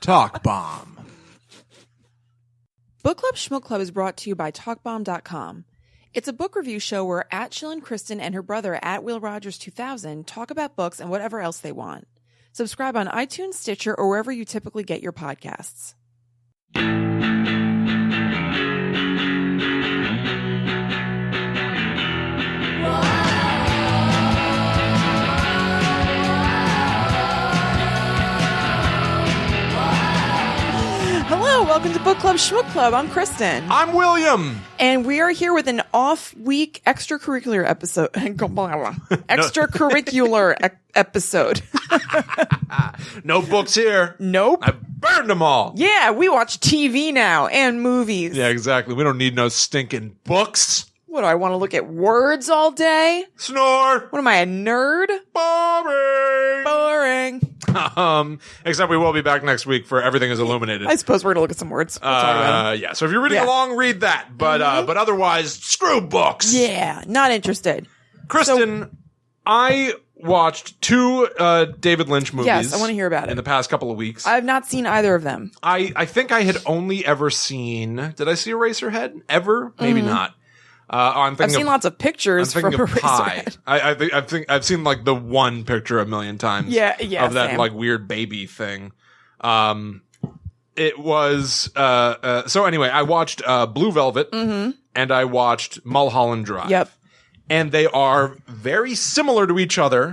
Talk Bomb. Book Club Shmook Club is brought to you by TalkBomb.com. It's a book review show where @Shillin Kristen and her brother @WillRogers2000 talk about books and whatever else they want. Subscribe on iTunes, Stitcher, or wherever you typically get your podcasts. Hello, welcome to Book Club Shmook Club. I'm Kristen. I'm William. And we are here with an off-week extracurricular episode. Episode. No books here. Nope. I burned them all. Yeah, we watch TV now and movies. Yeah, exactly. We don't need no stinking books. What do I want to look at words all day? Snore. What am I, a nerd? Boring. Boring. Except we will be back next week for Everything is Illuminated. I suppose we're going to look at some words. We'll talk about them. Yeah. So if you're reading along, read that. But otherwise, screw books. Yeah, not interested. Kristen, I watched two David Lynch movies. Yes, I want to hear about it. In the past couple of weeks. I've not seen either of them. I think I had only ever seen... Did I see Eraserhead? Ever? Maybe not. I've seen lots of pictures from Eraserhead. I think I've seen like the one picture a million times. Yeah, of that same. like weird baby thing. It was so anyway. I watched Blue Velvet and I watched Mulholland Drive. Yep. And they are very similar to each other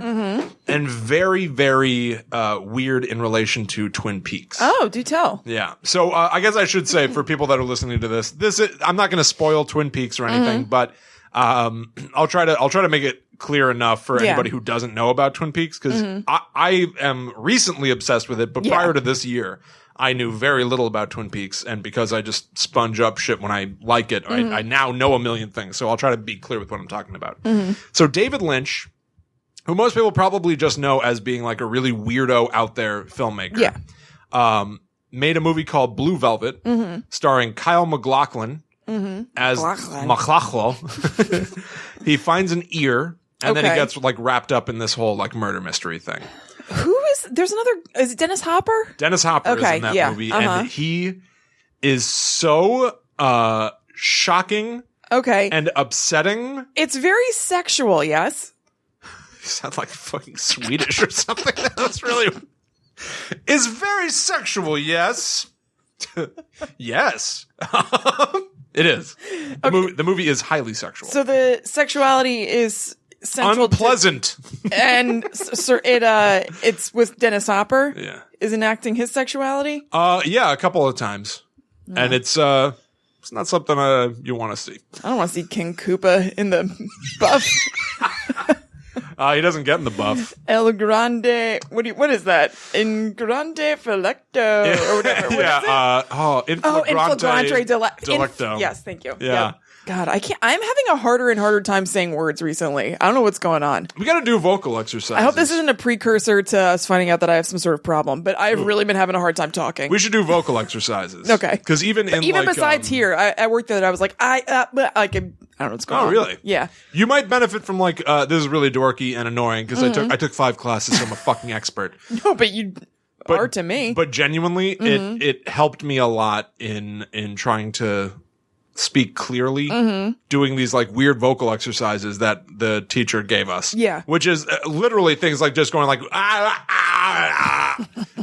and very, very weird in relation to Twin Peaks. Oh, do tell. Yeah. So I guess I should say for people that are listening to this, I'm not going to spoil Twin Peaks or anything, but I'll try to make it clear enough for anybody who doesn't know about Twin Peaks because I am recently obsessed with it, but prior to this year, I knew very little about Twin Peaks, and because I just sponge up shit when I like it, I now know a million things. So I'll try to be clear with what I'm talking about. So David Lynch, who most people probably just know as being like a really weirdo out there filmmaker, made a movie called Blue Velvet, starring Kyle MacLachlan as MacLachlan. He finds an ear, and then he gets like wrapped up in this whole like murder mystery thing. There's another, is it Dennis Hopper? Dennis Hopper is in that movie, and he is so shocking and upsetting. It's very sexual, yes? You sound like fucking Swedish or something. That's really... It's very sexual, yes. Yes. It is. The movie is highly sexual. So the sexuality is... central unpleasant. And it's with Dennis Hopper. Yeah. Is enacting his sexuality? Yeah, a couple of times. Yeah. And it's not something you want to see. I don't want to see King Koopa in the buff. He doesn't get in the buff. El Grande. What is that? In Grande Felecto or whatever. What is it? Inflagrante Delecto. Yes, thank you. Yeah. Yep. God, I'm having a harder and harder time saying words recently. I don't know what's going on. We got to do vocal exercises. I hope this isn't a precursor to us finding out that I have some sort of problem, but I've really been having a hard time talking. We should do vocal exercises. Okay. Because even besides here, I worked there, I was like, I don't know what's going on. Oh, really? Yeah. You might benefit from this is really dorky and annoying because I took 5 classes, so I'm a fucking expert. No, but you are to me. But genuinely, it helped me a lot in trying to speak clearly, doing these like weird vocal exercises that the teacher gave us. Yeah. Which is literally things like just going like,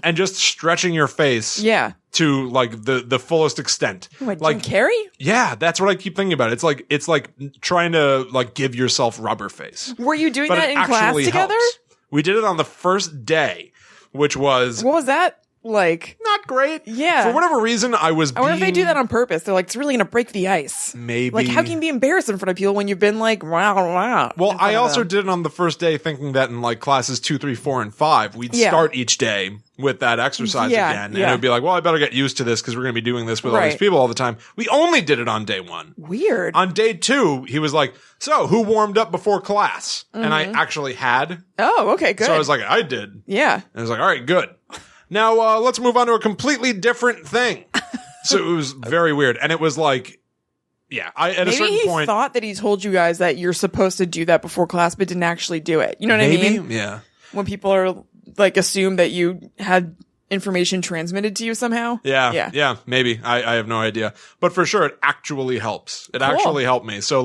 and just stretching your face. Yeah. To like the fullest extent. What, like Jim Carrey? Yeah, that's what I keep thinking about. It's like trying to like give yourself rubber face. Were you doing that in class together? Helps. We did it on the first day, which was... What was that like? Not great. Yeah. For whatever reason, I wonder if they do that on purpose. They're like, it's really going to break the ice. Maybe. Like, how can you be embarrassed in front of people when you've been like, wow. Well, I also did it on the first day thinking that in like classes 2, 3, 4, and 5, we'd start each day with that exercise again. And it would be like, well, I better get used to this because we're going to be doing this with all these people all the time. We only did it on day 1. Weird. On day 2, he was like, so who warmed up before class? And I actually had. Oh, okay, good. So I was like, I did. Yeah. And I was like, all right, good. Now, let's move on to a completely different thing. So it was very weird. And it was like, yeah, at Maybe a certain point, thought that he told you guys that you're supposed to do that before class, but didn't actually do it. You know what I mean? Yeah. When people are like assume that you had information transmitted to you somehow. Yeah, maybe. I have no idea, but for sure, it actually helps. It actually helped me. So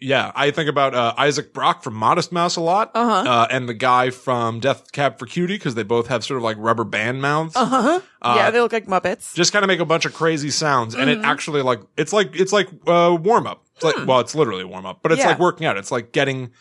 yeah, I think about Isaac Brock from Modest Mouse a lot, and the guy from Death Cab for Cutie, because they both have sort of like rubber band mouths. Yeah, they look like Muppets. Just kind of make a bunch of crazy sounds, and it actually it's like warm up. It's like it's literally warm up, but it's like working out. It's like getting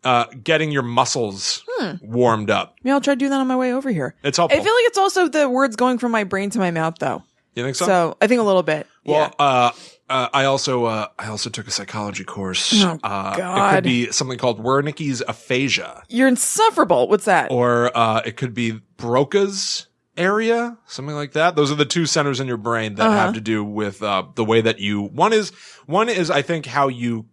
your muscles warmed up. Yeah, I'll try to do that on my way over here. It's helpful. I feel like it's also the words going from my brain to my mouth, though. You think so? So I think a little bit. Well, I also took a psychology course. Oh, God. It could be something called Wernicke's aphasia. You're insufferable. What's that? Or it could be Broca's area, something like that. Those are the two centers in your brain that have to do with the way that you. One is I think how you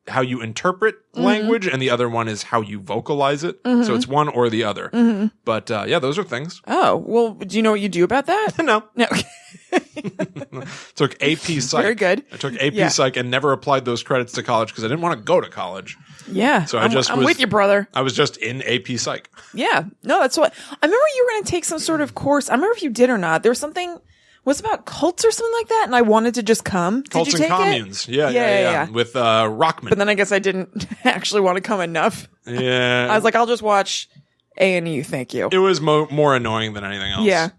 interpret language, and the other one is how you vocalize it. So it's one or the other. But yeah, those are things. Oh, well, do you know what you do about that? No. No. Took AP Psych. Very good. I took AP Psych and never applied those credits to college because I didn't want to go to college. Yeah. So I'm with you, brother. I was just in AP Psych. Yeah. No, that's what I remember. You were going to take some sort of course. I remember if you did or not. There was something. Was about cults or something like that, and I wanted to just come. Cults Did you and take communes. It? Yeah. With Rockman. But then I guess I didn't actually want to come enough. Yeah. I was like, I'll just watch A&E. Thank you. It was more annoying than anything else. Yeah.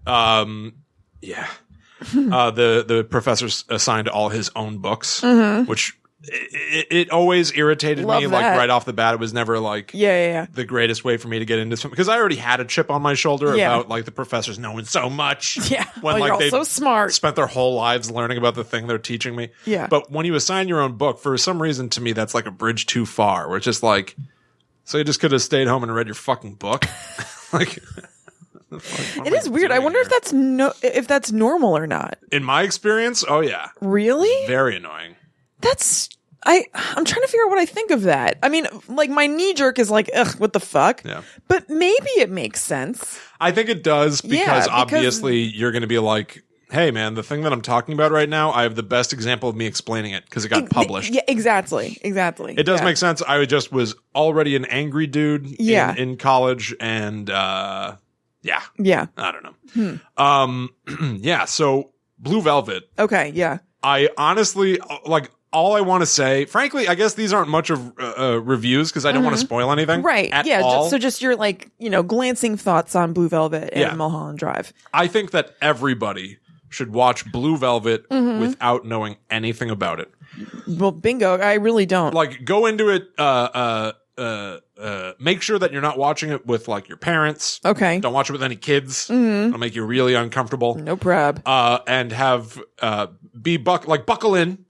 Yeah. The professor assigned all his own books, which it always irritated Love me. that. Like right off the bat, it was never like the greatest way for me to get into something because I already had a chip on my shoulder about like the professors knowing so much. Yeah, when you're all they so smart, spent their whole lives learning about the thing they're teaching me. Yeah, but when you assign your own book, for some reason, to me, that's like a bridge too far. Where it's just like, so you just could have stayed home and read your fucking book, like. It is weird. I wonder if that's normal or not. In my experience, oh yeah, really, very annoying. I'm trying to figure out what I think of that. I mean, like my knee jerk is like, ugh, what the fuck? Yeah. But maybe it makes sense. I think it does because obviously you're going to be like, hey man, the thing that I'm talking about right now, I have the best example of me explaining it because it got published. Yeah, exactly. It does make sense. I was already an angry dude in college and yeah. I don't know. Yeah, so Blue Velvet. Okay, yeah. I honestly like all I want to say, frankly, I guess these aren't much of reviews because I don't want to spoil anything. Right. Yeah. So just your like, glancing thoughts on Blue Velvet and Mulholland Drive. I think that everybody should watch Blue Velvet without knowing anything about it. Well, bingo. I really don't. Like, go into it, make sure that you're not watching it with like your parents. Okay. Don't watch it with any kids. It'll make you really uncomfortable. No prob. And have, buckle in.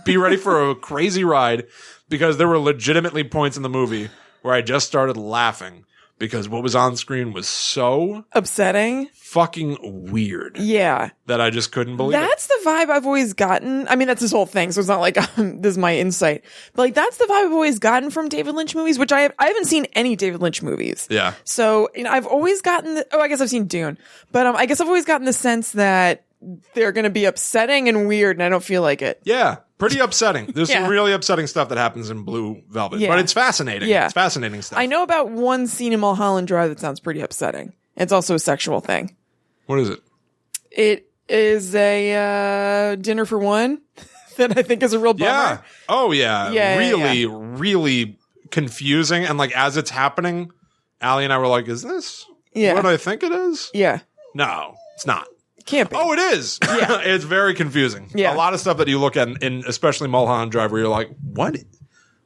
Be ready for a crazy ride because there were legitimately points in the movie where I just started laughing because what was on screen was so upsetting, fucking weird. Yeah. That I just couldn't believe That's the vibe I've always gotten. I mean, that's his whole thing. So it's not like this is my insight, but like that's the vibe I've always gotten from David Lynch movies, which I haven't seen any David Lynch movies. Yeah. So, I've always gotten I guess I've seen Dune, but I guess I've always gotten the sense that they're going to be upsetting and weird, and I don't feel like it. Yeah. Pretty upsetting. There's some really upsetting stuff that happens in Blue Velvet, but it's fascinating. Yeah. It's fascinating stuff. I know about one scene in Mulholland Drive that sounds pretty upsetting. It's also a sexual thing. What is it? It is a dinner for one that I think is a real bummer. Yeah. Oh, yeah. Really confusing. And like as it's happening, Allie and I were like, is this what I think it is? Yeah. No, it's not. Can't be. Oh, it is. Yeah. It's very confusing. Yeah. A lot of stuff that you look at in especially Mulholland Drive where you're like,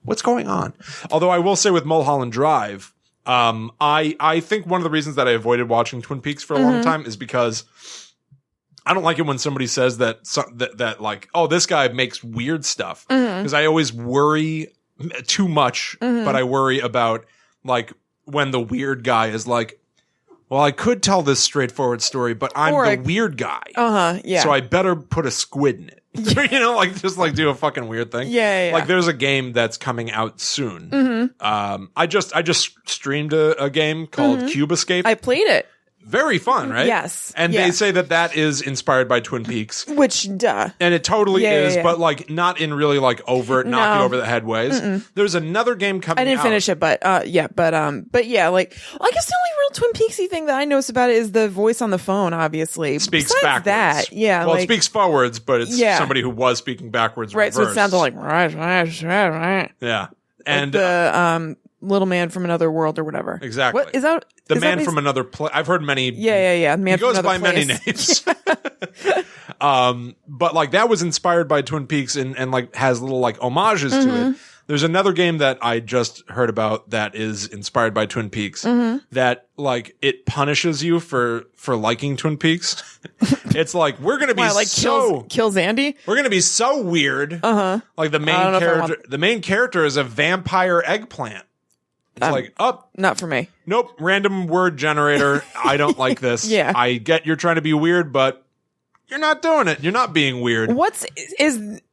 what's going on? Although I will say with Mulholland Drive, I think one of the reasons that I avoided watching Twin Peaks for a long time is because I don't like it when somebody says that like, oh, this guy makes weird stuff. Because I always worry too much, but I worry about like when the weird guy is like, well, I could tell this straightforward story, but I'm the weird guy. Yeah. So I better put a squid in it. Just like do a fucking weird thing. Yeah. Like there's a game that's coming out soon. I just streamed a game called Cube Escape. I played it. very fun, right? Yes. And they say that is inspired by Twin Peaks. Which, duh. And it totally is, but like not in really like overt knock you over the head ways. There's another game coming out. I didn't finish it, but like, I guess the only real Twin Peaksy thing that I noticed about it is the voice on the phone, obviously. Speaks Besides backwards. Well, it speaks forwards, but it's somebody who was speaking backwards. Right, reversed. so it sounds like, right. Yeah. And like the, little man from another world or whatever. Exactly. What is that? The man from another place. I've heard many. Yeah. Man he goes by many place. names. But like that was inspired by Twin Peaks and like has little like homages to it. There's another game that I just heard about that is inspired by Twin Peaks that like it punishes you for liking Twin Peaks. It's like we're gonna be kills Andy. We're gonna be so weird. Like the main character is a vampire eggplant. It's like, not for me. Nope. Random word generator. I don't like this. Yeah. I get you're trying to be weird, but you're not doing it. You're not being weird. You're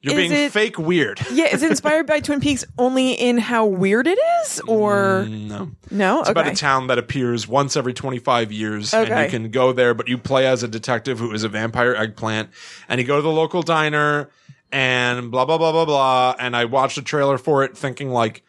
being fake weird. Yeah. Is it inspired by Twin Peaks only in how weird it is, or no? No. It's about a town that appears once every 25 years, and you can go there, but you play as a detective who is a vampire eggplant, and you go to the local diner, and blah blah blah blah blah. And I watched a trailer for it, thinking like,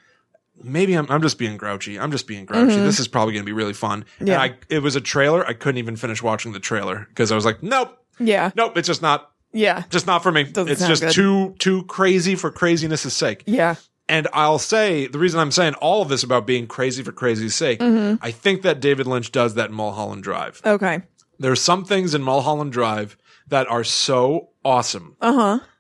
maybe I'm just being grouchy. This is probably going to be really fun. Yeah. And it was a trailer. I couldn't even finish watching the trailer because I was like, nope. Yeah. Nope. It's just not. Yeah. Just not for me. It's just too crazy for craziness' sake. Yeah. And I'll say the reason I'm saying all of this about being crazy for crazy's sake, I think that David Lynch does that in Mulholland Drive. Okay. There's some things in Mulholland Drive that are so awesome.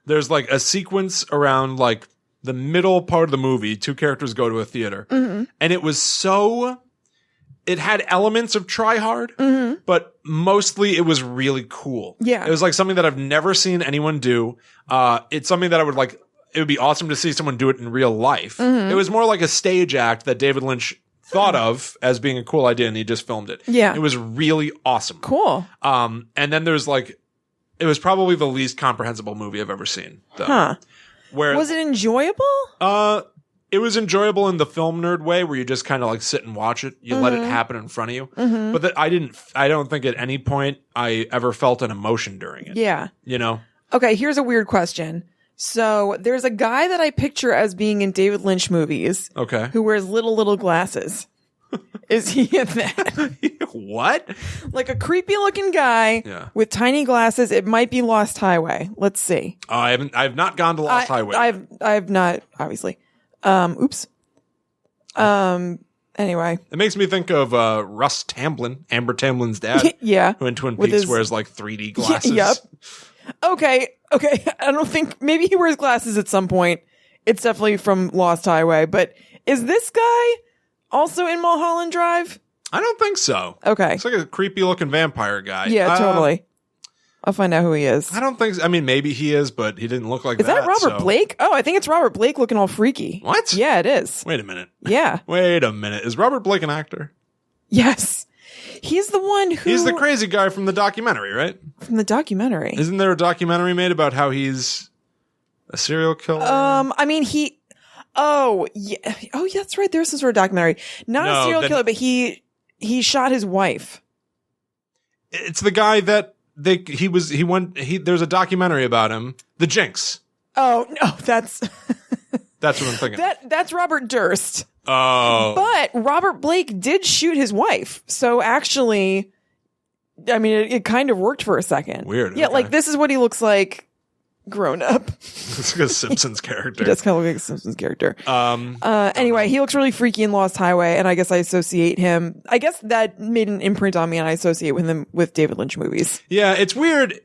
There's like a sequence around like the middle part of the movie, two characters go to a theater. And it was it had elements of Try Hard, but mostly it was really cool. Yeah. It was like something that I've never seen anyone do. It's something that it would be awesome to see someone do it in real life. It was more like a stage act that David Lynch thought of as being a cool idea, and he just filmed it. Yeah. It was really awesome. Cool. And then there's like, it was probably the least comprehensible movie I've ever seen, though. Where was it enjoyable? It was enjoyable in the film nerd way where you just kind of like sit and watch it. You let it happen in front of you. But I don't think at any point I ever felt an emotion during it. Yeah. You know? Okay, here's a weird question. So there's a guy that I picture as being in David Lynch movies. Okay. Who wears little glasses. Is he in that? What? Like a creepy looking guy with tiny glasses. It might be Lost Highway. Let's see. I've not gone to Lost Highway. I've not, obviously. Oops. Anyway. It makes me think of Russ Tamblyn, Amber Tamblin's dad. Yeah. Who in Twin Peaks wears like 3D glasses. Yep. Okay. I don't think, maybe he wears glasses at some point. It's definitely from Lost Highway. But is this guy also in Mulholland Drive? I don't think so. Okay. It's like a creepy looking vampire guy. Yeah, totally. I'll find out who he is. I don't think so. I mean, maybe he is, but he didn't look like that. Is that Robert Blake? Oh, I think it's Robert Blake looking all freaky. What? Yeah, it is. Wait a minute. Yeah. Wait a minute. Is Robert Blake an actor? Yes. He's the one who... He's the crazy guy from the documentary, right? From the documentary. Isn't there a documentary made about how he's a serial killer? I mean, Oh, yeah. Oh, yeah, that's right. There's some sort of documentary. Not a serial killer, but he shot his wife. It's the guy that there's a documentary about him. The Jinx. Oh, no, that's what I'm thinking. That's Robert Durst. Oh. But Robert Blake did shoot his wife. So actually, I mean, it kind of worked for a second. Weird. Yeah, okay. like this is what he looks like grown up. It's like a Simpsons character. He does kind of look like a Simpsons character. Anyway, he looks really freaky in Lost Highway, and I guess I associate him. I guess that made an imprint on me, and I associate with him with David Lynch movies. Yeah, it's weird.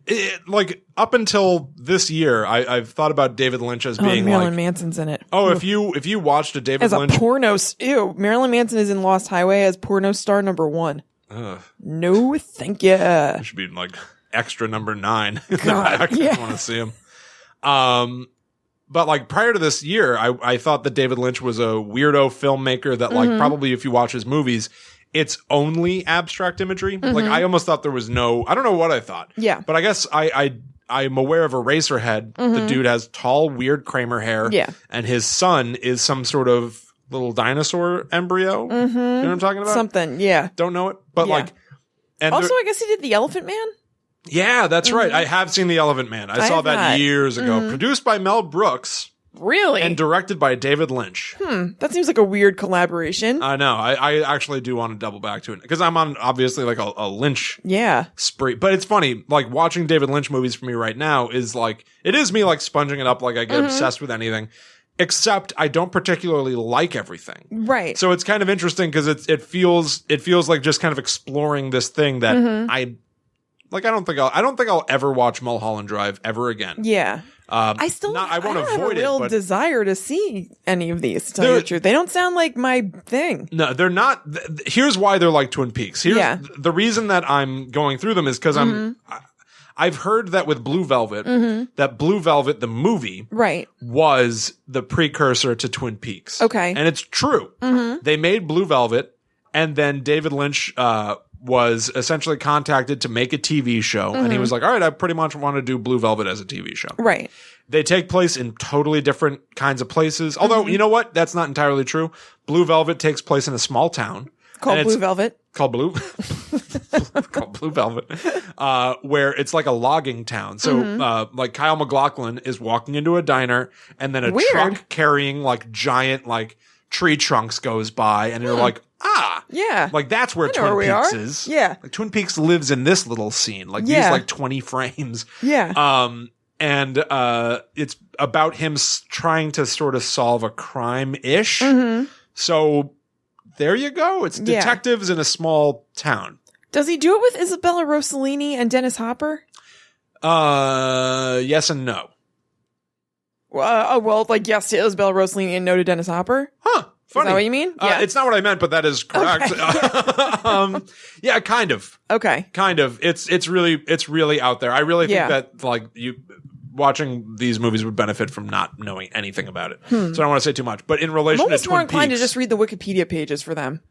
Like up until this year, I've thought about David Lynch as being Marilyn Manson's in it. Oh, if you watched a David Lynch as a porno, Marilyn Manson is in Lost Highway as porno star number 1. Ugh. No, thank you. It should be like extra number 9. God, I want to see him. But like prior to this year, I thought that David Lynch was a weirdo filmmaker that like probably if you watch his movies, it's only abstract imagery. Like I almost thought there was I don't know what I thought. Yeah. But I guess I'm aware of Eraserhead. The dude has tall, weird Kramer hair. Yeah. And his son is some sort of little dinosaur embryo. You know what I'm talking about? Something, yeah. Don't know it. But like And also, I guess he did The Elephant Man. Yeah, that's right. I have seen The Elephant Man. I saw that years ago. Produced by Mel Brooks. Really? And directed by David Lynch. That seems like a weird collaboration. I know. I actually do want to double back to it because I'm on obviously like a Lynch spree. But it's funny, like watching David Lynch movies for me right now is like, it is me like sponging it up like I get obsessed with anything. Except I don't particularly like everything. Right. So it's kind of interesting because it feels like just kind of exploring this thing that I don't think I'll ever watch Mulholland Drive ever again. Yeah. I won't avoid have a real desire to see any of these, to tell you the truth. They don't sound like my thing. No, they're not. Here's why they're like Twin Peaks. The reason that I'm going through them is because I've heard that with Blue Velvet, that Blue Velvet, the movie, was the precursor to Twin Peaks. Okay. And it's true. They made Blue Velvet, and then David Lynch was essentially contacted to make a TV show. And he was like, all right, I pretty much want to do Blue Velvet as a TV show. Right. They take place in totally different kinds of places. Although, you know what? That's not entirely true. Blue Velvet takes place in a small town. Called Blue Velvet. Called Blue Velvet. Where it's like a logging town. So, like Kyle MacLachlan is walking into a diner and then a truck carrying like giant like tree trunks goes by and you're like, yeah. Like that's where Twin Peaks is. Yeah. Like Twin Peaks lives in this little scene. Like these like 20 frames. Yeah. And it's about him trying to sort of solve a crime-ish. So there you go. It's detectives in a small town. Does he do it with Isabella Rossellini and Dennis Hopper? Yes and no. Well, like yes to Isabella Rossellini and no to Dennis Hopper? Huh. Funny. Is that what you mean? Yeah. It's not what I meant, but that is correct. Okay. Yeah, kind of. Okay. Kind of. It's really out there. I really think that like watching these movies would benefit from not knowing anything about it. So I don't want to say too much. But in relation to Twin Peaks, I'm almost more inclined to just read the Wikipedia pages for them.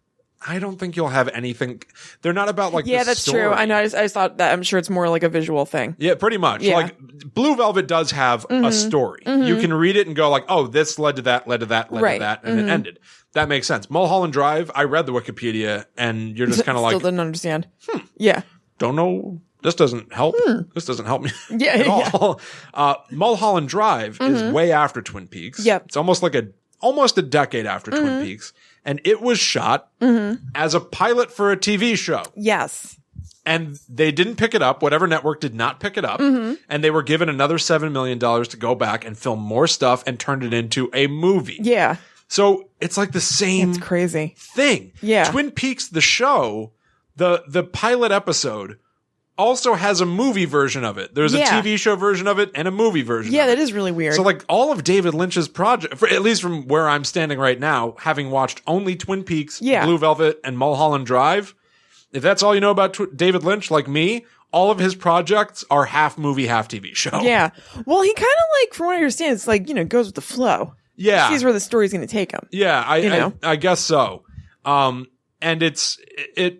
I don't think you'll have anything. They're not about like that's story. True. I know. I just thought that I'm sure it's more like a visual thing. Yeah, pretty much. Yeah. Like Blue Velvet does have a story. You can read it and go like, oh, this led to that, led to that, led to that, and it ended. That makes sense. Mulholland Drive, I read the Wikipedia and you're just kind of like, still didn't understand. Yeah. Don't know. This doesn't help. This doesn't help me at all. Mulholland Drive is way after Twin Peaks. Yep. It's almost a decade after Twin Peaks. And it was shot as a pilot for a TV show. Yes. And they didn't pick it up. Whatever network did not pick it up. And they were given another $7 million to go back and film more stuff and turn it into a movie. Yeah. So it's like the same it's crazy thing. Yeah. Twin Peaks, the show, the pilot episode also has a movie version of it. There's a TV show version of it and a movie version of it. Yeah, that is really weird. So like all of David Lynch's project, at least from where I'm standing right now, having watched only Twin Peaks, Blue Velvet, and Mulholland Drive, if that's all you know about David Lynch, like me, all of his projects are half movie, half TV show. Yeah. Well, he kind of like, from what I understand, it's like, goes with the flow. Yeah. He sees where the story's going to take him. Yeah, I guess so. And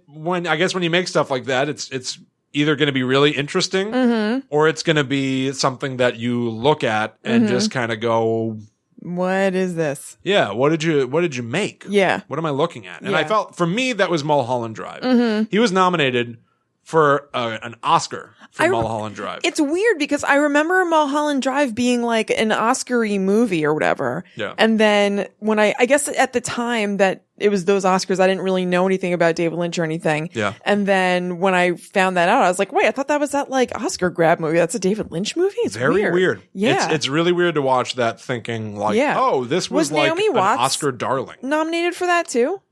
when you make stuff like that, it's either going to be really interesting or it's going to be something that you look at and just kind of go, what is this? Yeah. What did you make? Yeah. What am I looking at? And I felt, for me, that was Mulholland Drive. He was nominated for an Oscar for Mulholland Drive. It's weird because I remember Mulholland Drive being like an Oscar-y movie or whatever. Yeah. And then when I guess at the time that it was those Oscars, I didn't really know anything about David Lynch or anything. Yeah. And then when I found that out, I was like, wait, I thought that was that like Oscar grab movie. That's a David Lynch movie? It's very weird. Yeah. It's really weird to watch that thinking like, oh, this was like Naomi an Watts Oscar darling. Nominated for that too?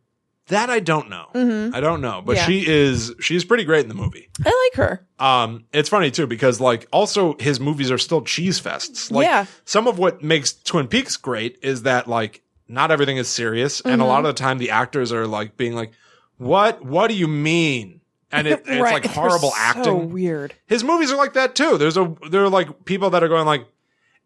That I don't know. I don't know. But she's pretty great in the movie. I like her. It's funny too, because like also his movies are still cheese fests. Like some of what makes Twin Peaks great is that like not everything is serious. And a lot of the time the actors are like being like, what do you mean? And it's like horrible acting. So weird. His movies are like that too. There are like people that are going like,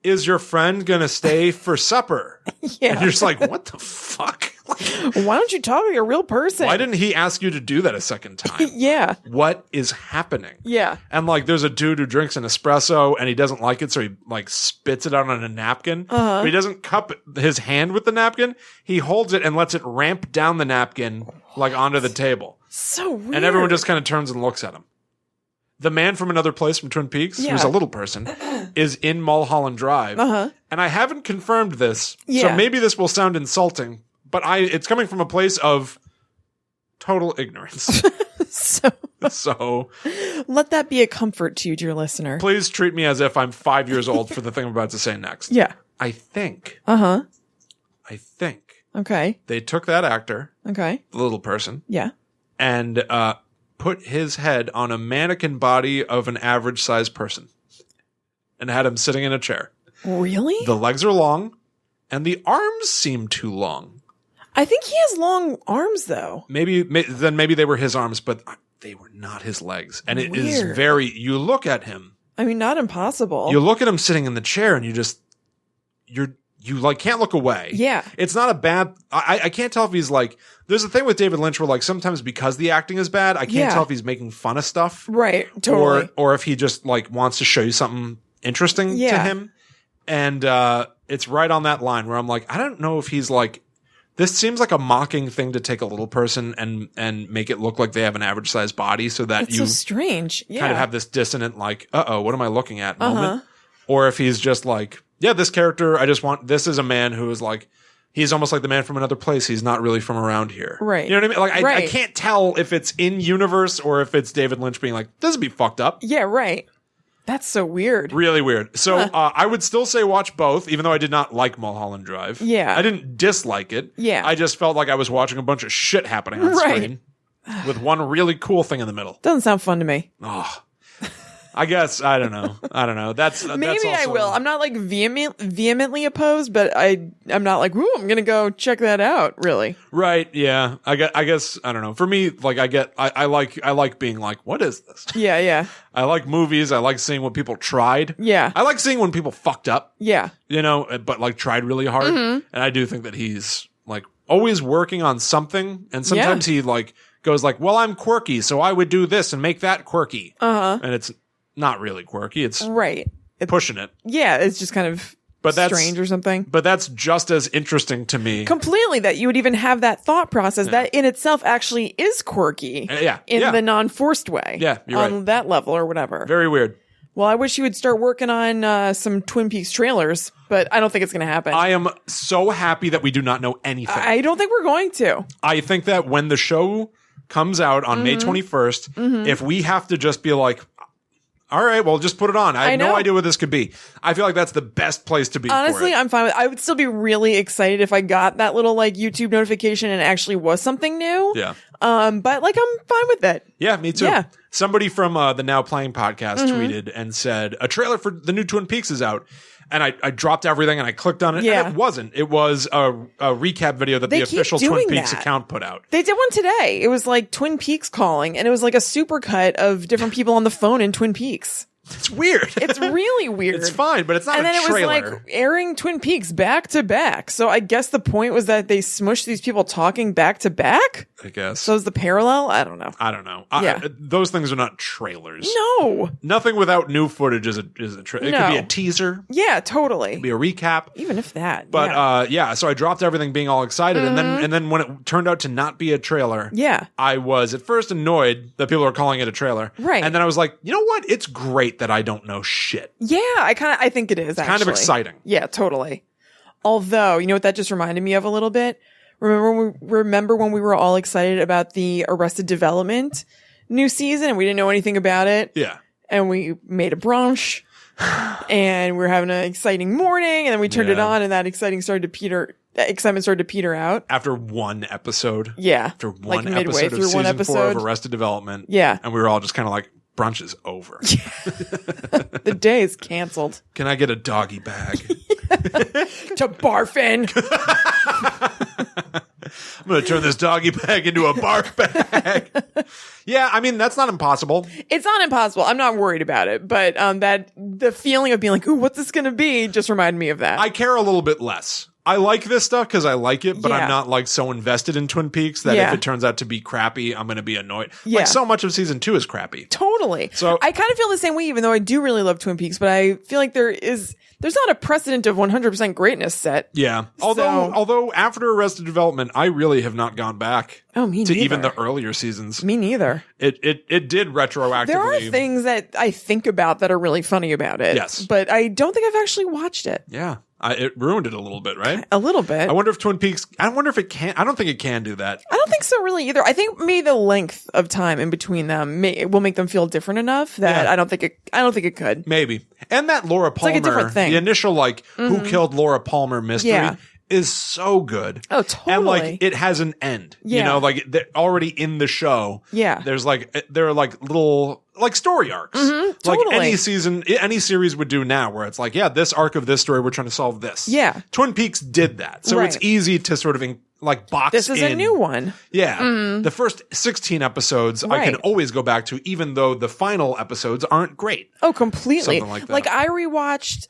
is your friend gonna stay for supper? Yeah. And you're just like, what the fuck? Like, Why don't you talk like a real person? Why didn't he ask you to do that a second time? Yeah. What is happening? Yeah. And like, there's a dude who drinks an espresso and he doesn't like it, so he like spits it out on a napkin. But he doesn't cup his hand with the napkin. He holds it and lets it ramp down the napkin like onto the table. So weird. And everyone just kind of turns and looks at him. The man from Another Place from Twin Peaks, who's a little person, is in Mulholland Drive. And I haven't confirmed this, so maybe this will sound insulting, but it's coming from a place of total ignorance. So let that be a comfort to you, dear listener. Please treat me as if I'm 5 years old for the thing I'm about to say next. Yeah. I think. Okay. They took that actor, Okay. the little person, Yeah. and put his head on a mannequin body of an average sized person and had him sitting in a chair. Really? The legs are long and the arms seem too long. I think he has long arms, though. Maybe they were his arms, but they were not his legs. And it is very, you look at him. I mean, not impossible. You look at him sitting in the chair and you like can't look away. Yeah. It's not a bad, I can't tell if he's like, there's a thing with David Lynch where like sometimes because the acting is bad, I can't tell if he's making fun of stuff. Right. Totally. Or if he just like wants to show you something interesting to him. And it's right on that line where I'm like, I don't know if he's like, this seems like a mocking thing to take a little person and make it look like they have an average sized body so that That's so strange. Yeah. kind of have this dissonant like, what am I looking at moment? Or if he's just like, yeah, this character, this is a man who is like, he's almost like the man from Another Place. He's not really from around here. Right. You know what I mean? Like, I can't tell if it's in universe or if it's David Lynch being like, this would be fucked up. Yeah, right. That's so weird. Really weird. So I would still say watch both, even though I did not like Mulholland Drive. Yeah. I didn't dislike it. Yeah. I just felt like I was watching a bunch of shit happening on screen with one really cool thing in the middle. Doesn't sound fun to me. Oh. I guess I don't know. That's maybe also, I will. I'm not like vehemently opposed, but I'm not like, ooh, I'm gonna go check that out. Really? Right? Yeah. I guess I don't know. For me, like I like being like, what is this? Yeah, yeah. I like movies. I like seeing what people tried. Yeah. I like seeing when people fucked up. Yeah. You know, but like tried really hard. And I do think that he's like always working on something, and sometimes he like goes like, well, I'm quirky, so I would do this and make that quirky. And it's not really quirky. It's pushing it. Yeah, it's just kind of strange or something. But that's just as interesting to me. Completely, that you would even have that thought process that in itself actually is quirky. In the non-forced way. Yeah, you're on that level or whatever. Very weird. Well, I wish you would start working on some Twin Peaks trailers, but I don't think it's going to happen. I am so happy that we do not know anything. I don't think we're going to. I think that when the show comes out on May 21st, if we have to just be like, all right, well, just put it on. I have no idea what this could be. I feel like that's the best place to be. Honestly, for it. I'm fine with it. I would still be really excited if I got that little like YouTube notification and it actually was something new. Yeah. But like I'm fine with it. Yeah, me too. Yeah. Somebody from the Now Playing podcast tweeted and said a trailer for the new Twin Peaks is out. And I dropped everything and I clicked on it. Yeah. And it wasn't. It was a recap video that the official Twin Peaks account put out. They did one today. It was like Twin Peaks calling, and it was like a supercut of different people on the phone in Twin Peaks. It's weird. It's really weird. It's fine, but it's not a trailer. And then it was like airing Twin Peaks back to back. So I guess the point was that they smushed these people talking back to back? I guess. So is the parallel? I don't know. Yeah. Those things are not trailers. No. Nothing without new footage is a trailer. It could be a teaser. Yeah, totally. It could be a recap. Even if that. But so I dropped everything being all excited, and then when it turned out to not be a trailer, I was at first annoyed that people are calling it a trailer. Right. And then I was like, you know what? It's great that I don't know shit. Yeah, I think it is, actually. Kind of exciting. Yeah, totally. Although, you know what that just reminded me of a little bit? Remember when we were all excited about the Arrested Development new season and we didn't know anything about it? Yeah. And we made a brunch and we were having an exciting morning, and then we turned it on and that excitement started to peter out. After one episode. Yeah. After one like midway episode of season 4 of Arrested Development. Yeah. And we were all just kind of like, brunch is over. The day is canceled. Can I get a doggy bag? To barf in. I'm going to turn this doggy bag into a barf bag. Yeah, I mean, that's not impossible. It's not impossible. I'm not worried about it. But that the feeling of being like, ooh, what's this going to be just reminded me of that. I care a little bit less I like this stuff because I like it, but Yeah. I'm not like so invested in Twin Peaks that if it turns out to be crappy, I'm going to be annoyed. Yeah. Like so much of season 2 is crappy. Totally. So I kind of feel the same way, even though I do really love Twin Peaks, but I feel like there's not a precedent of 100% greatness set. Yeah. Although after Arrested Development, I really have not gone back Oh, me to neither. even the earlier seasons. Me neither. It did retroactively. There are things that I think about that are really funny about it. Yes. But I don't think I've actually watched it. Yeah. It ruined it a little bit, right? A little bit. I wonder if Twin Peaks, I wonder if it can, I don't think it can do that. I don't think so really either. I think maybe the length of time in between them will make them feel different enough that Yeah. I don't think it could. Maybe. And that Laura Palmer, like a different thing. the initial who killed Laura Palmer mystery Yeah. is so good. Oh, totally. And like it has an end. You Yeah. know, like they're already in the show. Yeah. There are like little like story arcs. Like totally. any series would do now where it's like, yeah, this arc of this story, we're trying to solve this. Yeah. Twin Peaks did that. So it's Right. easy to sort of box This is in. a new one. Yeah. The first 16 episodes I can Right. always go back to, even though the final episodes aren't great. Oh, completely. Something like that. I rewatched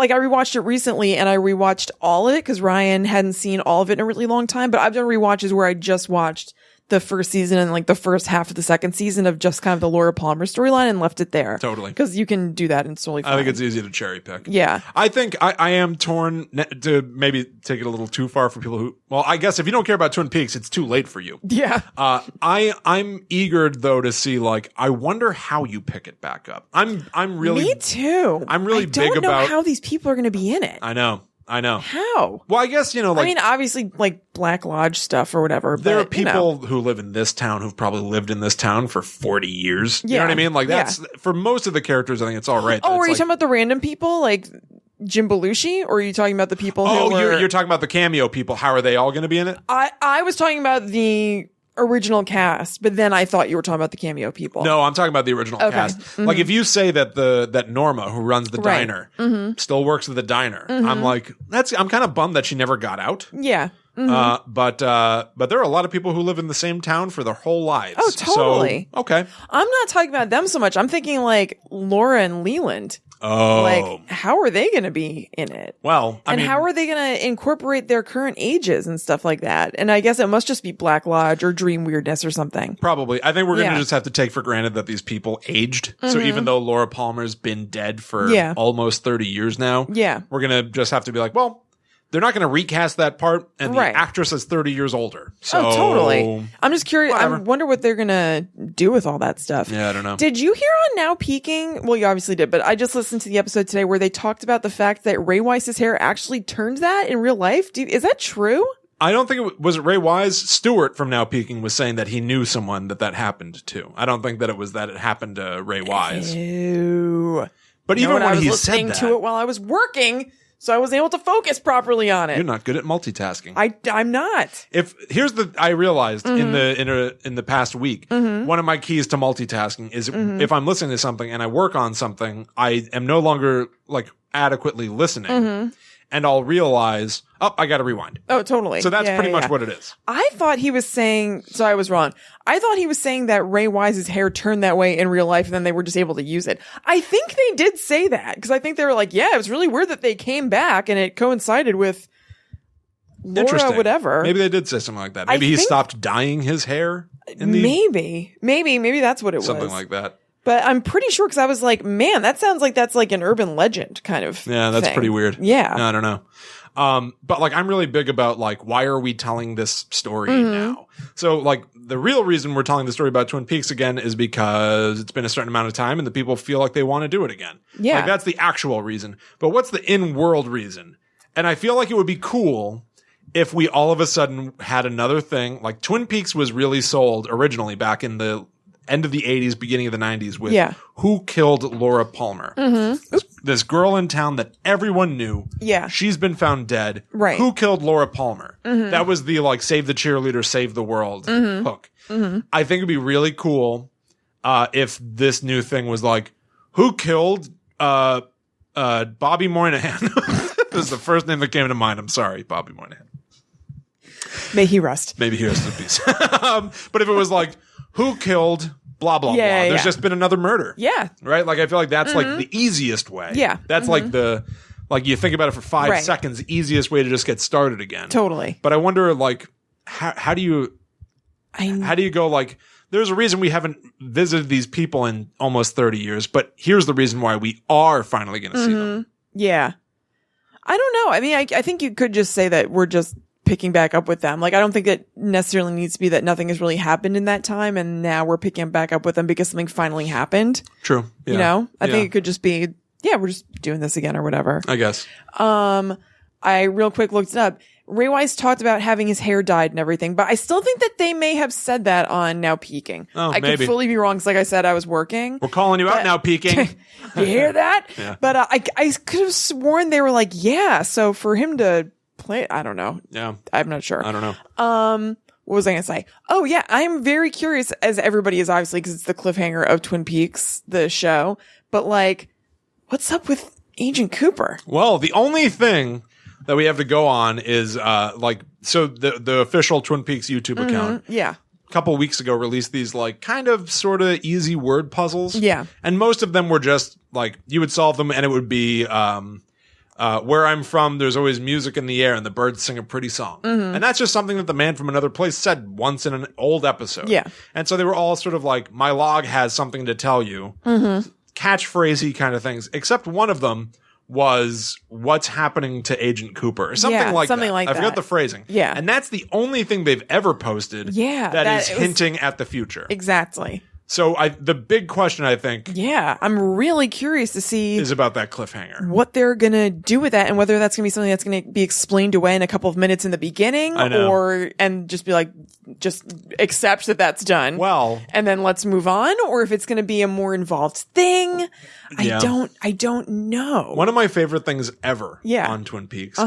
I rewatched it recently and I rewatched all of it because Ryan hadn't seen all of it in a really long time, but I've done rewatches where I just watched the first season and like the first half of the second season of just kind of the Laura Palmer storyline and left it there. Totally. Because you can do that and it's totally fine. I think it's easy to cherry pick. Yeah. I think I am torn to maybe take it a little too far for people who, well, I guess if you don't care about Twin Peaks, it's too late for you. Yeah. I'm eager though to see, like, I wonder how you pick it back up. I'm really, Me too. I'm really I big don't know about- how these people are going to be in it. I know. How? Well, I guess, like, I mean, obviously, like Black Lodge stuff or whatever. there are but, you know. people who live in this town who've probably lived in this town for 40 years. You know Yeah. what I mean? Like, Yeah. that's, for most of the characters, I think it's all right. Oh, It's are you like, talking about the random people like Jim Belushi, or are you talking about the people who oh, were? you're talking about the cameo people. How are they all going to be in it? I was talking about the original cast, but then I thought you were talking about the cameo people. No, I'm talking about the original Okay. cast. Like, if you say that Norma, who runs the Right. diner, still works at the diner, I'm like, I'm kind of bummed that she never got out. Yeah. But there are a lot of people who live in the same town for their whole lives. Oh, totally. So, okay. I'm not talking about them so much. I'm thinking like Laura and Leland. Oh, Like, how are they going to be in it? well, I And mean, how are they going to incorporate their current ages and stuff like that? And I guess it must just be Black Lodge or Dream Weirdness or something. probably. I think we're going to Yeah. just have to take for granted that these people aged. So even though Laura Palmer's been dead for Yeah. almost 30 years now, Yeah. we're going to just have to be like, well, they're not going to recast that part, and the Right. actress is 30 years older. So, Oh, totally. I'm just curious. whatever. I wonder what they're going to do with all that stuff. Yeah, I don't know. Did you hear on Now Peaking? Well, you obviously did, but I just listened to the episode today where they talked about the fact that Ray Wise's hair actually turned that in real life. Is that true? I don't think was it Ray Wise? Stewart from Now Peaking was saying that he knew someone that happened to. I don't think that it was that it happened to Ray Wise. Ew. But You know even what? I when was he listening said that, to it while I was working, so I wasn't able to focus properly on you're it. not good at multitasking. I'm not. I realized Mm-hmm. in the past week, one of my keys to multitasking is Mm-hmm. if I'm listening to something and I work on something, I am no longer like adequately listening, Mm-hmm. and I'll realize, I got to rewind. Oh, totally. So that's Yeah, pretty yeah, much yeah. what it is. I thought he was saying, so I was wrong. I thought he was saying that Ray Wise's hair turned that way in real life and then they were just able to use it. I think they did say that because I think they were like, yeah, it was really weird that they came back and it coincided with Laura, Interesting. whatever. Maybe they did say something like that. I Maybe he think- stopped dyeing his hair. Maybe that's what it Something was. like that. But I'm pretty sure because I was like, man, that sounds like that's like an urban legend kind of. Yeah, that's thing. pretty weird. Yeah. I don't know. But like, I'm really big about like, why are we telling this story Mm-hmm. now? So like, the real reason we're telling the story about Twin Peaks again is because it's been a certain amount of time and the people feel like they want to do it again. Yeah. Like, that's the actual reason. But what's the in-world reason? And I feel like it would be cool if we all of a sudden had another thing. Like, Twin Peaks was really sold originally back in the end of the 80s, beginning of the 90s with Who Killed Laura Palmer? This girl in town that everyone knew. Yeah. She's been found dead. Right. Who killed Laura Palmer? That was the like save the cheerleader, save the world hook. I think it'd be really cool if this new thing was like, who killed Bobby Moynihan? This is the first name that came to mind. I'm sorry, Bobby Moynihan. May he rest. Maybe he rest in peace. But if it was like, who killed blah, blah, Yeah, blah. There's yeah. just been another murder. Yeah. Right? Like, I feel like that's like the easiest way. Yeah. That's like the Like, you think about it for 5 seconds, easiest way to just get started again. Totally. But I wonder, like, how do you go, like, there's a reason we haven't visited these people in almost 30 years, but here's the reason why we are finally going to see them. Yeah. I don't know. I mean, I think you could just say that we're just picking back up with them. Like, I don't think it necessarily needs to be that nothing has really happened in that time and now we're picking back up with them because something finally happened. True. Yeah. You know? I think it could just be, we're just doing this again or whatever. I guess. I real quick looked it up. Ray Wise talked about having his hair dyed and everything, but I still think that they may have said that on Now Peaking. Oh, I could fully be wrong because, like I said, I was working. We're calling you out Now Peaking. You hear that? Yeah. But I could have sworn they were like, so for him to play, I don't know. Yeah. I'm not sure. I don't know. What was I going to say? Oh, yeah. I'm very curious, as everybody is obviously, because it's the cliffhanger of Twin Peaks, the show. But, like, what's up with Agent Cooper? Well, the only thing that we have to go on is the official Twin Peaks YouTube account. Yeah. A couple weeks ago released these like kind of sort of easy word puzzles. Yeah. And most of them were just like you would solve them and it would be where I'm from, there's always music in the air and the birds sing a pretty song. And that's just something that the man from another place said once in an old episode. Yeah. And so they were all sort of like, my log has something to tell you. Catchphrasey kind of things, except one of them was what's happening to Agent Cooper or something like that. I forgot the phrasing. Yeah. And that's the only thing they've ever posted that is hinting at the future. Exactly. So the big question, I think, I'm really curious to see is about that cliffhanger. What they're going to do with that and whether that's going to be something that's going to be explained away in a couple of minutes in the beginning and just be like, just accept that that's done. Well, and then let's move on, or if it's going to be a more involved thing. Yeah. I don't know. One of my favorite things ever on Twin Peaks,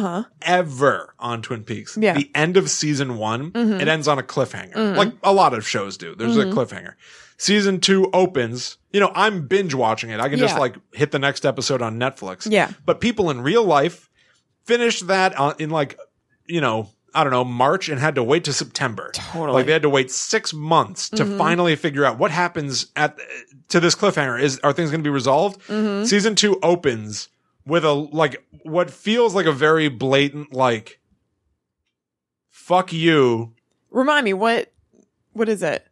ever on Twin Peaks, the end of season 1, it ends on a cliffhanger. Like a lot of shows do. There's a cliffhanger. Season 2 opens, I'm binge watching it. I can just like hit the next episode on Netflix. Yeah. But people in real life finished that in like, I don't know, March and had to wait to September. Totally. Like they had to wait 6 months to finally figure out what happens to this cliffhanger. Are things going to be resolved? Season 2 opens with what feels like a very blatant, like, fuck you. Remind me, what is it?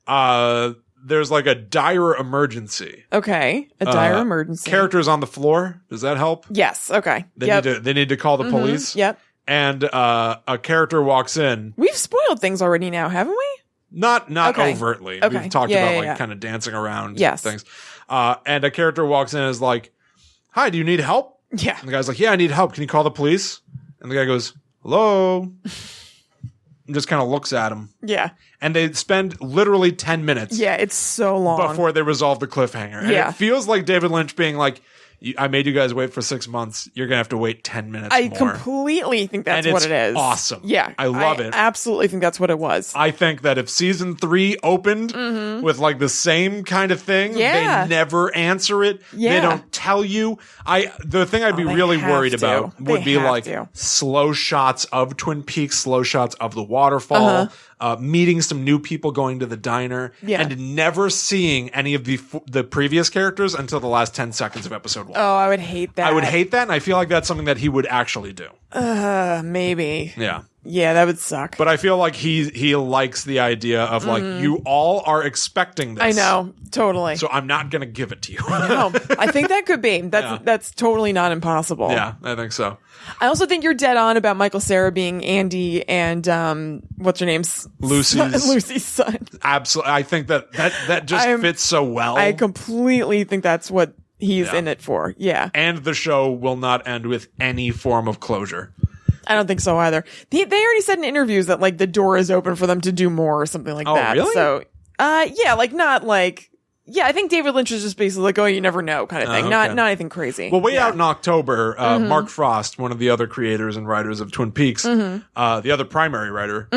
There's like a dire emergency. Okay. A dire emergency. Characters on the floor. Does that help? Yes. Okay. They need to call the police. Yep. And a character walks in. We've spoiled things already now, haven't we? Not overtly. Okay. We've talked about kind of dancing around things. And a character walks in and is like, "Hi, do you need help?" Yeah. And the guy's like, "Yeah, I need help. Can you call the police?" And the guy goes, "Hello." And just kind of looks at him. Yeah. And they spend literally 10 minutes. Yeah, it's so long. Before they resolve the cliffhanger. And it feels like David Lynch being like, I made you guys wait for 6 months. You're going to have to wait 10 minutes more. I completely think that's what it is. Awesome. Yeah. I love it. Absolutely think that's what it was. I think that if season 3 opened with like the same kind of thing, they never answer it. Yeah. They don't tell you. The thing I'd be really worried about would be like slow shots of Twin Peaks, slow shots of the waterfall, meeting some new people going to the diner, and never seeing any of the previous characters until the last 10 seconds of episode 1. Oh, I would hate that. I would hate that, and I feel like that's something that he would actually do. Maybe. Yeah. Yeah, that would suck. But I feel like he likes the idea of like, you all are expecting this. I know. Totally. So I'm not going to give it to you. No, I think that could be. That's totally not impossible. Yeah, I think so. I also think you're dead on about Michael Cera being Andy and what's her name? Lucy's son. Absolutely. I think that just fits so well. I completely think that's what he's in it for. Yeah. And the show will not end with any form of closure. I don't think so either. They already said in interviews that like the door is open for them to do more or something like that. Really? So, I think David Lynch is just basically like, oh, you never know kind of thing. Okay. Not anything crazy. Well, out in October, Mark Frost, one of the other creators and writers of Twin Peaks, the other primary writer,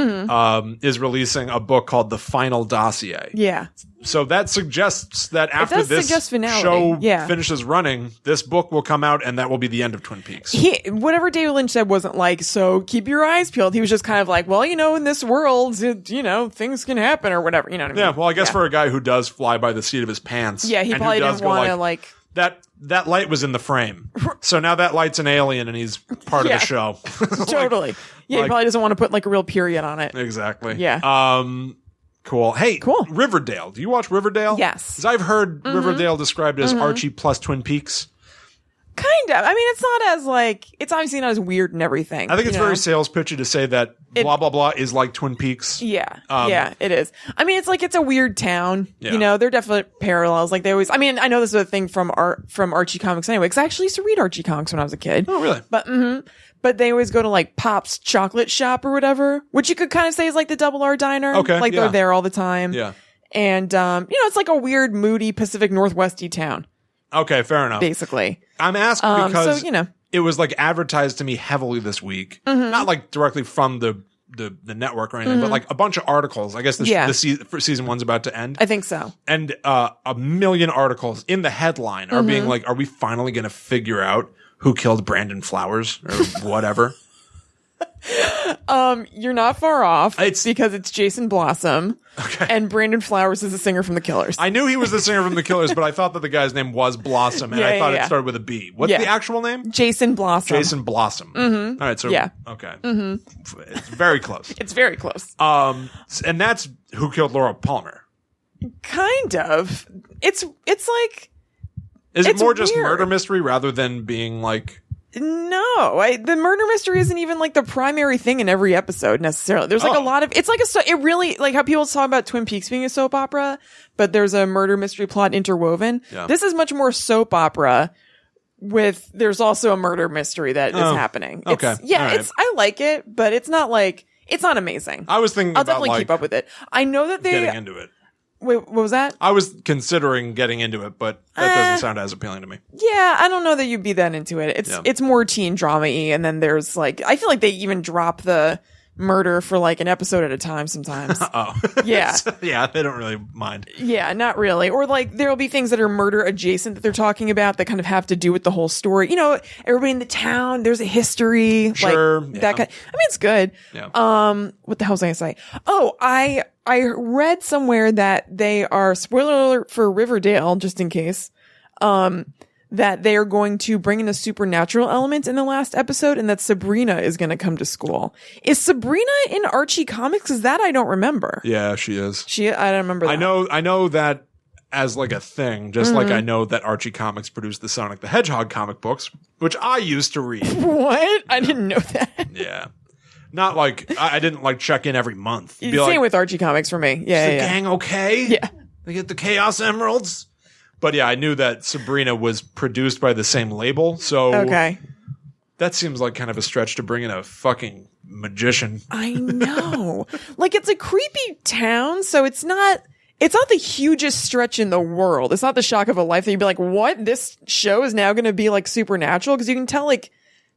is releasing a book called The Final Dossier. Yeah. So that suggests that after this show finishes running, this book will come out and that will be the end of Twin Peaks. Whatever David Lynch said wasn't like, so keep your eyes peeled. He was just kind of like, well, in this world, things can happen or whatever. You know what I mean? Yeah, well, I guess for a guy who does fly by the seat of his pants. Yeah, he probably didn't want to like That light was in the frame. So now that light's an alien and he's part of the show. Totally. He probably doesn't want to put like a real period on it. Exactly. Yeah. Cool. Hey, Riverdale. Do you watch Riverdale? Yes. Because I've heard Riverdale described as Archie plus Twin Peaks. Kind of. I mean, it's not as like, it's obviously not as weird and everything. I think it's very sales pitchy to say that blah, blah, blah is like Twin Peaks. Yeah. Yeah, it is. I mean, it's like, it's a weird town. Yeah. You know, there are definite parallels. Like they always, I mean, I know this is a thing from Archie comics anyway, because I actually used to read Archie comics when I was a kid. Oh, really? But they always go to like Pop's chocolate shop or whatever, which you could kind of say is like the Double R diner. Okay. Like they're there all the time. Yeah. And, it's like a weird, moody Pacific Northwesty town. Okay, fair enough. Basically. I'm asking because it was like advertised to me heavily this week. Not like directly from the network or anything, but like a bunch of articles. I guess season one's about to end. I think so. And a million articles in the headline are being like, are we finally going to figure out who killed Brandon Flowers or whatever? You're not far off. It's because it's Jason Blossom. Okay. And Brandon Flowers is the singer from The Killers. I knew he was the singer from The Killers, but I thought that the guy's name was Blossom, and I thought it started with a B. What's the actual name? Jason Blossom. Jason Blossom. All right, so okay, it's very close. It's very close. And that's who killed Laura Palmer. Kind of. It's like. Is it more just murder mystery rather than being like? No, the murder mystery isn't even like the primary thing in every episode necessarily. There's like a lot of, it's like it really, like how people talk about Twin Peaks being a soap opera, but there's a murder mystery plot interwoven. Yeah. This is much more soap opera there's also a murder mystery that is happening. Okay. I like it, but it's not amazing. I was thinking I'll definitely keep up with it. I know that getting into it. Wait, what was that? I was considering getting into it, but that doesn't sound as appealing to me. Yeah, I don't know that you'd be that into it. It's more teen drama-y, and then there's like, I feel like they even drop the murder for like an episode at a time sometimes. Oh. Yeah. Yeah, they don't really mind. Yeah, not really. Or like there'll be things that are murder adjacent that they're talking about that kind of have to do with the whole story. You know, everybody in the town, there's a history. Sure. Like that kind. I mean, it's good. Yeah. What the hell was I going to say? Oh, I read somewhere that they are, spoiler alert for Riverdale, just in case, that they are going to bring in a supernatural element in the last episode, and that Sabrina is going to come to school. Is Sabrina in Archie comics? Is that I don't remember. Yeah, she is. I don't remember that. I know that as like a thing, just like I know that Archie Comics produced the Sonic the Hedgehog comic books, which I used to read. What? I didn't know that. Yeah. Not like, I didn't like check in every month. Same with Archie Comics for me. Yeah. Is the gang okay? Yeah. They get the Chaos Emeralds? But yeah, I knew that Sabrina was produced by the same label, so that seems like kind of a stretch to bring in a fucking magician. I know. Like, it's a creepy town, so it's not the hugest stretch in the world. It's not the shock of a life that you'd be like, what? This show is now going to be like supernatural? Because you can tell like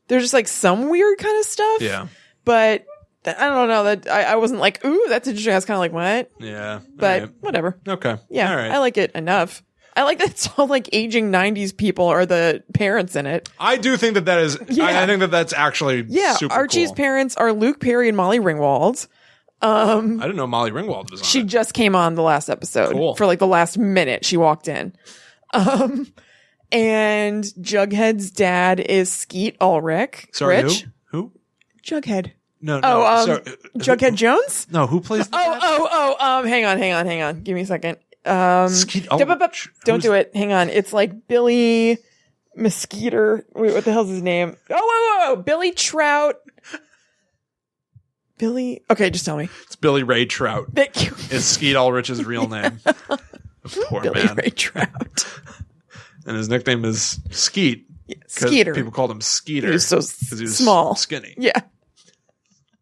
there's just like some weird kind of stuff. Yeah. But I don't know that I wasn't like, ooh, that's interesting. I was kind of like, what? Yeah. But whatever. Okay. Yeah. All right. I like it enough. I like that it's all like aging 90s people are the parents in it. I do think that is, I think that that's actually super Archie's cool. parents are Luke Perry and Molly Ringwald. I didn't know Molly Ringwald was on She it. just came on the last episode for like the last minute she walked in. And Jughead's dad is Skeet Ulrich. Sorry, Rich? Who? Jughead. No. Sorry. Jughead Jones? No, who plays the dad? Hang on. Give me a second. Skeet Ulrich. Don't do it. Hang on. It's like Billy Mesquiter. Wait, what the hell's his name? Oh, Billy Trout. Billy. Okay, just tell me. It's Billy Ray Trout. Thank you. It's Skeet Ulrich's real name. Poor Billy man. Ray Trout. And his nickname is Skeet. Yeah, Skeeter. People called him Skeeter. He was so small. Skinny. Yeah.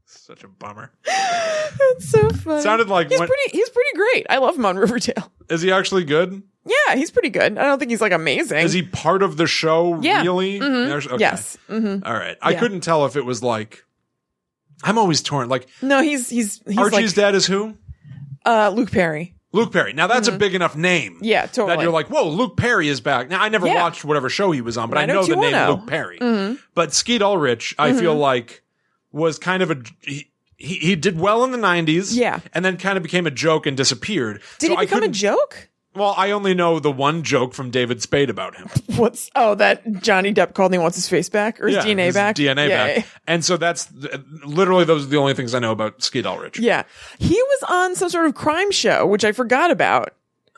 Such a bummer. That's so funny. Sounded like he's pretty great. I love him on Riverdale. Is he actually good? Yeah, he's pretty good. I don't think he's like amazing. Is he part of the show? Yeah. Really? Mm-hmm. Okay. Yes. Mm-hmm. All right. I couldn't tell if it was like. I'm always torn. Like, no, he's Archie's dad is who? Luke Perry. Luke Perry. Now that's a big enough name. Yeah, totally. That you're like, whoa, Luke Perry is back. Now I never watched whatever show he was on, but I know the name Luke Perry. Mm-hmm. But Skeet Ulrich, I feel like, was kind of a. He did well in the 90s. Yeah. And then kind of became a joke and disappeared. Did he become a joke? Well, I only know the one joke from David Spade about him. That Johnny Depp called and he wants his face back or his DNA back? DNA back. Yeah. And so that's literally those are the only things I know about Skeet Ulrich. Yeah. He was on some sort of crime show, which I forgot about.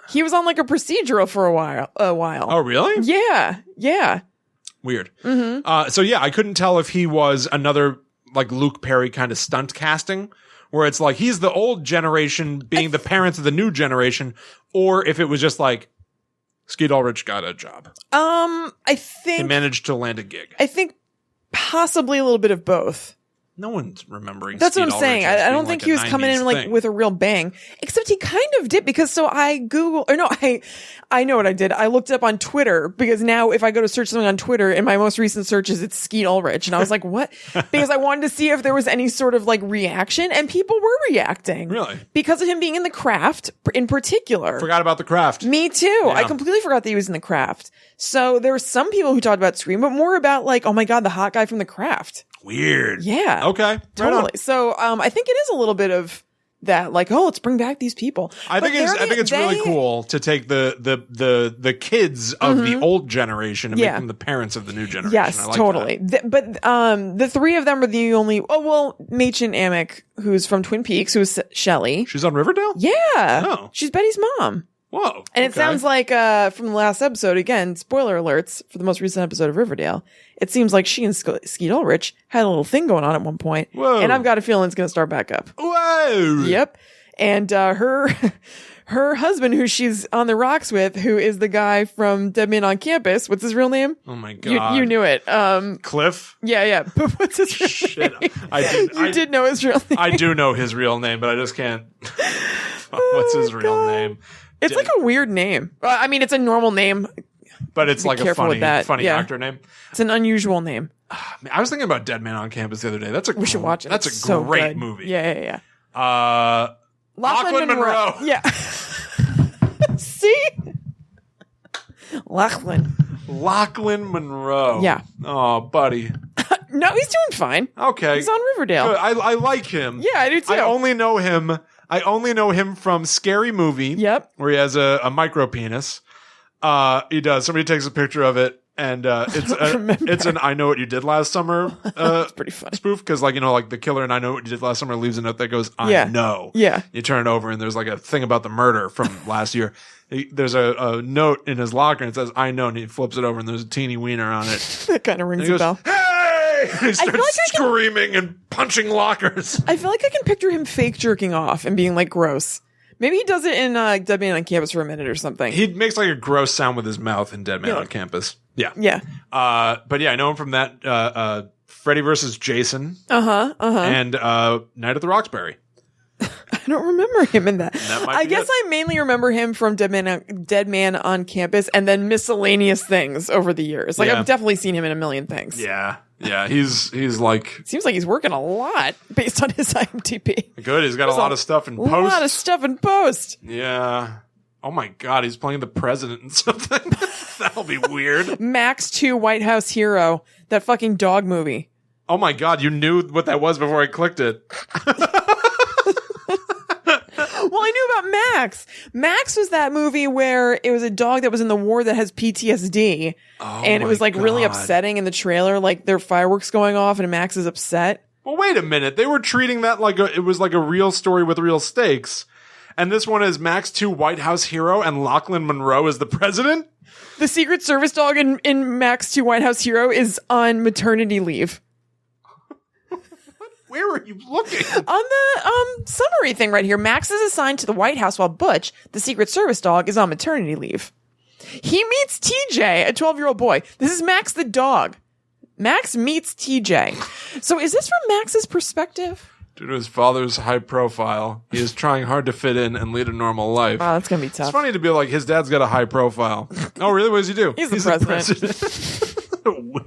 He was on like a procedural for a while. Oh, really? Yeah. Yeah. Weird. Mm-hmm. So yeah, I couldn't tell if he was another like Luke Perry kind of stunt casting, where it's like he's the old generation being the parents of the new generation, or if it was just like Skeet Ulrich got a job. I think he managed to land a gig. I think possibly a little bit of both. No one's remembering. That's Skeet what I'm saying. Ulrich I don't think he was coming in like with a real bang, except he kind of did because I know what I did. I looked up on Twitter because now if I go to search something on Twitter in my most recent searches, it's Skeet Ulrich. And I was like, what? Because I wanted to see if there was any sort of like reaction, and people were reacting. Really? Because of him being in The Craft in particular. Forgot about The Craft. Me too. Yeah. I completely forgot that he was in The Craft. So there were some people who talked about Scream, but more about like, oh my God, the hot guy from The Craft. Weird. Yeah. Okay. Totally. Right. So, I think it is a little bit of that, like, oh, let's bring back these people. I think it's really cool to take the kids of the old generation and make them the parents of the new generation. Yes, I like totally. But the three of them are the only. Oh well, Machen Amick, who's from Twin Peaks, who's Shelley. She's on Riverdale. Yeah. Oh. She's Betty's mom. Whoa. And it sounds like from the last episode, again, spoiler alerts for the most recent episode of Riverdale, it seems like she and Skeet Ulrich had a little thing going on at one point. Whoa. And I've got a feeling it's going to start back up. Whoa. Yep. And her husband, who she's on the rocks with, who is the guy from Dead Man on Campus. What's his real name? Oh my God. You knew it. Cliff? Yeah. But what's his real name? I did know his real name. I do know his real name, but I just can't. What's his real name? It's like a weird name. I mean, it's a normal name. But it's like a funny actor name. It's an unusual name. I was thinking about Dead Man on Campus the other day. We should watch it. That's a great movie. Yeah. Lachlan Monroe. Yeah. See? Lachlan Monroe. Yeah. Oh, buddy. No, he's doing fine. Okay. He's on Riverdale. Good. I like him. Yeah, I do too. I only know him from Scary Movie. Yep. Where he has a micro penis. He does. Somebody takes a picture of it, and it's an I Know What You Did Last Summer it's pretty fun spoof, because like the killer in I Know What You Did Last Summer leaves a note that goes I know. Yeah. You turn it over and there's like a thing about the murder from last year. There's a note in his locker and it says I know, and he flips it over and there's a teeny wiener on it. That kind of rings a bell. Hey! He starts screaming and punching lockers. I feel like I can picture him fake jerking off and being like gross. Maybe he does it in Dead Man on Campus for a minute or something. He makes like a gross sound with his mouth in Dead Man on Campus. Yeah. Yeah. But yeah, I know him from that Freddy vs. Jason. And Night at the Roxbury. I don't remember him in that. I guess I mainly remember him from Dead Man on Campus and then miscellaneous things over the years. Like I've definitely seen him in a million things. Yeah. Yeah, he's like... Seems like he's working a lot based on his IMDb. Good, he's got a lot of stuff in post. A lot of stuff in post. Yeah. Oh my God, he's playing the president in something. That'll be weird. Max 2 White House Hero. That fucking dog movie. Oh my God, you knew what that was before I clicked it. Well, I knew about Max. Max was that movie where it was a dog that was in the war that has PTSD. And it was like really upsetting in the trailer. Like there are fireworks going off and Max is upset. Well, wait a minute. They were treating that like it was like a real story with real stakes. And this one is Max 2 White House Hero and Lachlan Monroe is the president? The Secret Service dog in Max 2 White House Hero is on maternity leave. Where are you looking? On the summary thing right here. Max is assigned to the White House while Butch, the Secret Service dog, is on maternity leave. He meets TJ, a 12-year-old boy. This is Max the dog. Max meets TJ. So is this from Max's perspective? Due to his father's high profile, he is trying hard to fit in and lead a normal life. Wow, that's going to be tough. It's funny to be like, his dad's got a high profile. Oh, really? What does he do? He's the president.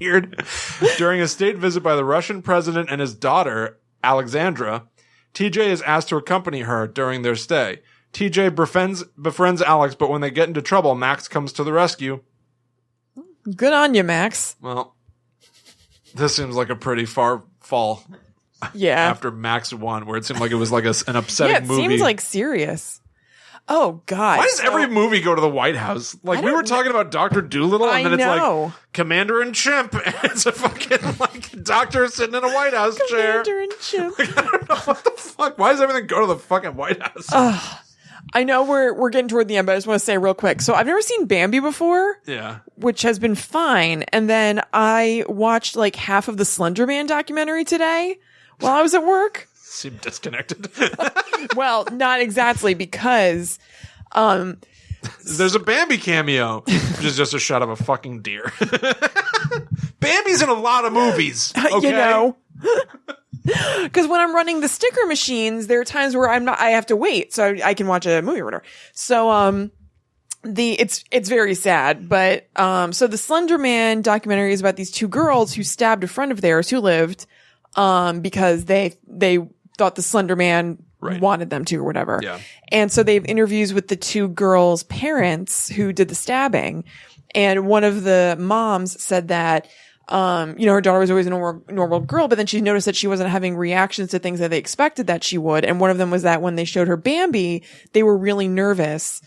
Weird. During a state visit by the Russian president and his daughter, Alexandra, TJ is asked to accompany her during their stay. TJ befriends Alex, but when they get into trouble, Max comes to the rescue. Good on you, Max. Well, this seems like a pretty far fall. Yeah. After Max 1, where it seemed like it was like an upsetting movie. Yeah, it seems like serious. Oh, God. Why does every movie go to the White House? Like, we were talking about Dr. Dolittle, and then it's like Commander and Chimp, and it's a fucking, like, doctor sitting in a White House chair. Commander and Chimp. Like, I don't know what the fuck. Why does everything go to the fucking White House? I know we're getting toward the end, but I just want to say real quick. So I've never seen Bambi before. Yeah. Which has been fine. And then I watched like half of the Slender Man documentary today while I was at work. Seemed disconnected. Well, not exactly, because there's a Bambi cameo, which is just a shot of a fucking deer. Bambi's in a lot of movies. Okay? You know. Because when I'm running the sticker machines, there are times where I have to wait so I can watch a movie or whatever. So, it's very sad, but, so the Slender Man documentary is about these two girls who stabbed a friend of theirs who lived, because they thought the Slender Man wanted them to or whatever. Yeah. And so they have interviews with the two girls' parents who did the stabbing. And one of the moms said that, her daughter was always a normal girl, but then she noticed that she wasn't having reactions to things that they expected that she would. And one of them was that when they showed her Bambi, they were really nervous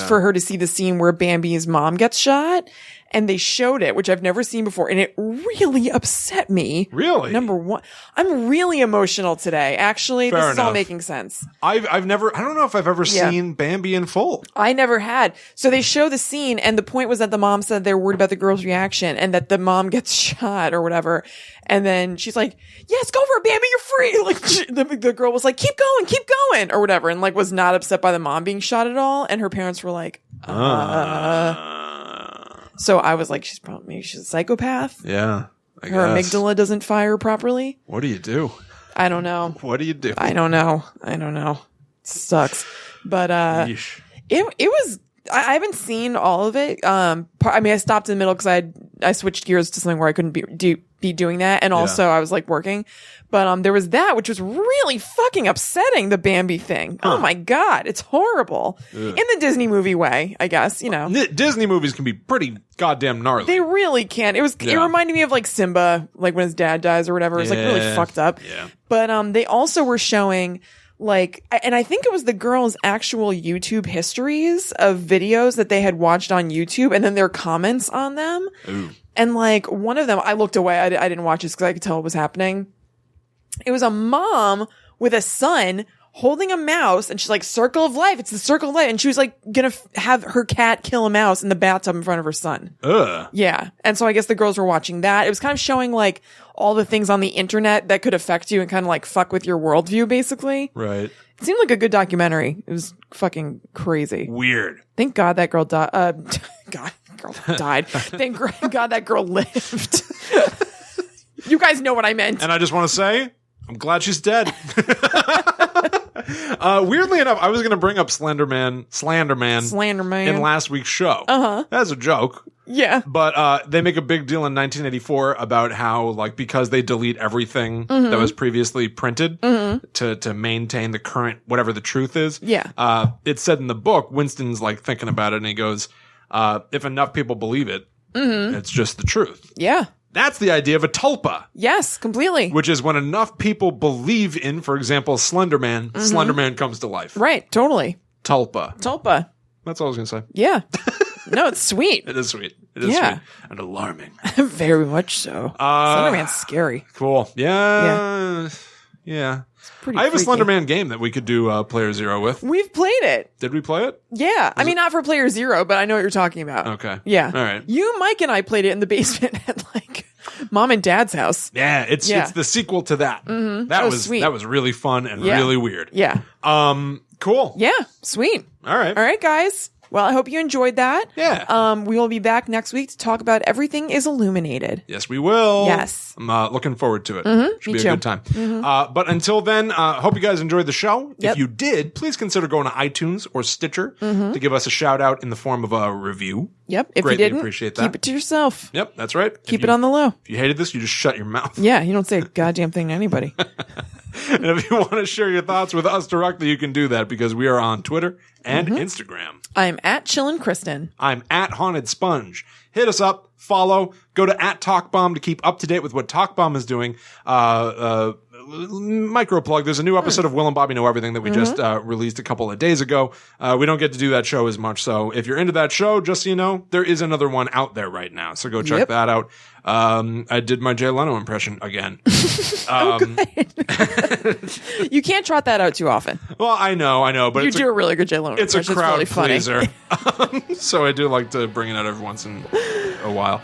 for her to see the scene where Bambi's mom gets shot. And they showed it, which I've never seen before. And it really upset me. Really? Number one. I'm really emotional today. Actually, Fair this is all enough. making sense. I don't know if I've ever seen Bambi in full. I never had. So they show the scene, and the point was that the mom said they're worried about the girl's reaction and that the mom gets shot or whatever. And then she's like, yes, go for it, Bambi, you're free. Like, the girl was like, keep going, or whatever. And like, was not upset by the mom being shot at all. And her parents were like, So I was like, she's a psychopath. Yeah. Her amygdala doesn't fire properly. What do you do? I don't know. What do you do? I don't know. It sucks. But, it was, I haven't seen all of it. I stopped in the middle because I switched gears to something where I couldn't be doing that. And also I was like working, but, there was that, which was really fucking upsetting, the Bambi thing. Huh. Oh my God. It's horrible. Ugh. In the Disney movie way, I guess, Disney movies can be pretty goddamn gnarly. They really can. It reminded me of like Simba, like when his dad dies or whatever. It's like really fucked up. Yeah. But, they also were showing like, and I think it was the girls' actual YouTube histories of videos that they had watched on YouTube and then their comments on them. Ooh. And like one of them, I looked away. I didn't watch this because I could tell what was happening. It was a mom with a son holding a mouse, and she's like, circle of life. It's the circle of life. And she was like gonna have her cat kill a mouse in the bathtub in front of her son. Ugh. Yeah. And so I guess the girls were watching that. It was kind of showing like all the things on the internet that could affect you and kind of like fuck with your worldview, basically. Right. It seemed like a good documentary. It was fucking crazy. Weird. Thank God that girl died. Girl died. Thank God that girl lived. You guys know what I meant. And I just want to say, I'm glad she's dead. Weirdly enough, I was going to bring up Slenderman in last week's show. That's a joke. Yeah. But they make a big deal in 1984 about how, like, because they delete everything that was previously printed to maintain the current, whatever the truth is. Yeah. It said in the book, Winston's like thinking about it and he goes, if enough people believe it, it's just the truth. Yeah. That's the idea of a tulpa. Yes, completely. Which is when enough people believe in, for example, Slenderman, Slenderman comes to life. Right, totally. Tulpa. That's all I was going to say. Yeah. No, it's sweet. It is sweet. It is sweet. And alarming. Very much so. Slenderman's scary. Cool. Yeah. I have a Slenderman game that we could do Player Zero with. We've played it. Did we play it? Yeah. I mean, not for Player Zero, but I know what you're talking about. Okay. Yeah. All right. You, Mike, and I played it in the basement at like Mom and Dad's house. Yeah, it's the sequel to that. That was sweet. That was really fun and really weird. Yeah. Cool. Yeah. Sweet. All right, guys. Well, I hope you enjoyed that. Yeah. We will be back next week to talk about Everything is Illuminated. Yes, we will. Yes. I'm looking forward to it. Should Me be too. a good time. But until then, hope you guys enjoyed the show. Yep. If you did, please consider going to iTunes or Stitcher to give us a shout out in the form of a review. Yep. If Greatly you didn't, appreciate that. keep it to yourself. Yep, that's right. Keep it on the low. If you hated this, you just shut your mouth. Yeah, you don't say a goddamn thing to anybody. And if you want to share your thoughts with us directly, you can do that because we are on Twitter and Instagram. I'm at Chillin' Kristen. I'm at Haunted Sponge. Hit us up, follow, go to @TalkBomb to keep up to date with what TalkBomb is doing. micro plug. There's a new episode of Will and Bobby Know Everything that we just released a couple of days ago. We don't get to do that show as much. So if you're into that show, just so you know, there is another one out there right now. So go check that out. I did my Jay Leno impression again. Good. You can't trot that out too often. Well, I know, but you do a really good Jay Leno impression. It's a crowd really pleaser. So I do like to bring it out every once in a while.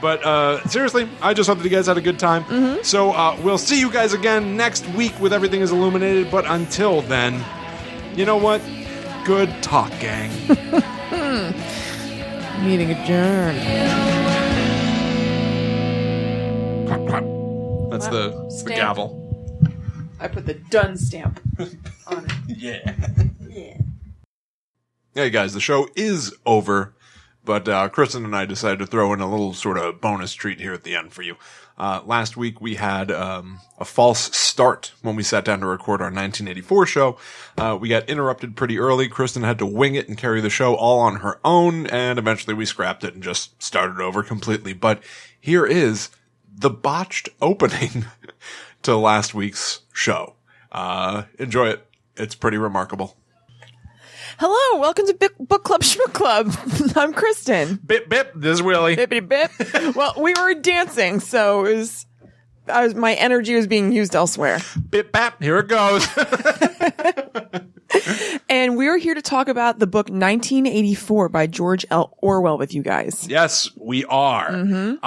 But seriously, I just hope that you guys had a good time. So we'll see you guys again next week with Everything is Illuminated. But until then, you know what? Good talk, gang. Meeting adjourned. That's the gavel. I put the done stamp on it. Yeah. Hey guys, the show is over, but Kristen and I decided to throw in a little sort of bonus treat here at the end for you. Last week we had a false start when we sat down to record our 1984 show. We got interrupted pretty early. Kristen had to wing it and carry the show all on her own, and eventually we scrapped it and just started over completely. But here is the botched opening to last week's show. Enjoy it. It's pretty remarkable. Hello, welcome to Book Club Shmook Club. I'm Kristen. Bip bip, this is Willie. Bippity bip. Well, we were dancing, so it was, my energy was being used elsewhere. Bip bap, here it goes. And we are here to talk about the book 1984 by George L. Orwell with you guys. Yes, we are.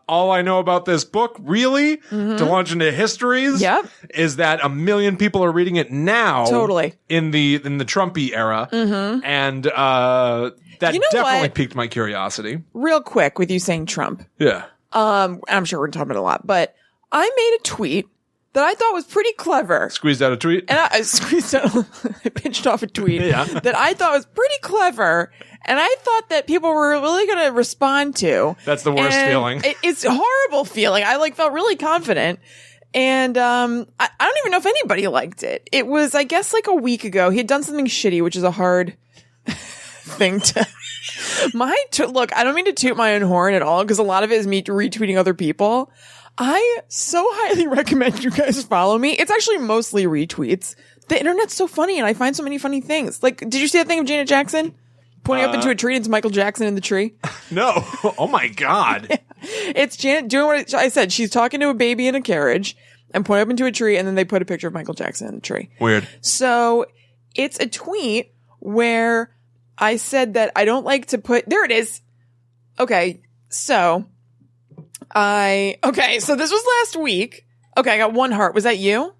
All I know about this book, really, to launch into histories, is that 1 million people are reading it now. Totally. In the Trumpy era. And that definitely piqued my curiosity. Real quick with you saying Trump. Yeah. I'm sure we're going to talk about it a lot, but I made a tweet that I thought was pretty clever. Squeezed out a tweet? And I squeezed out, I pinched off a tweet that I thought was pretty clever. And I thought that people were really going to respond to. That's the worst feeling. It's a horrible feeling. I felt really confident. And, I don't even know if anybody liked it. It was, I guess, like a week ago. He had done something shitty, which is a hard thing to, look, I don't mean to toot my own horn at all, because a lot of it is me retweeting other people. I so highly recommend you guys follow me. It's actually mostly retweets. The internet's so funny, and I find so many funny things. Like, did you see that thing of Janet Jackson pointing up into a tree? And it's Michael Jackson in the tree. No. Oh my God. It's Janet doing what I said. She's talking to a baby in a carriage and pointing up into a tree, and then they put a picture of Michael Jackson in the tree. Weird. So it's a tweet where I said that I don't like to put, there it is. Okay. So this was last week. Okay. I got one heart. Was that you?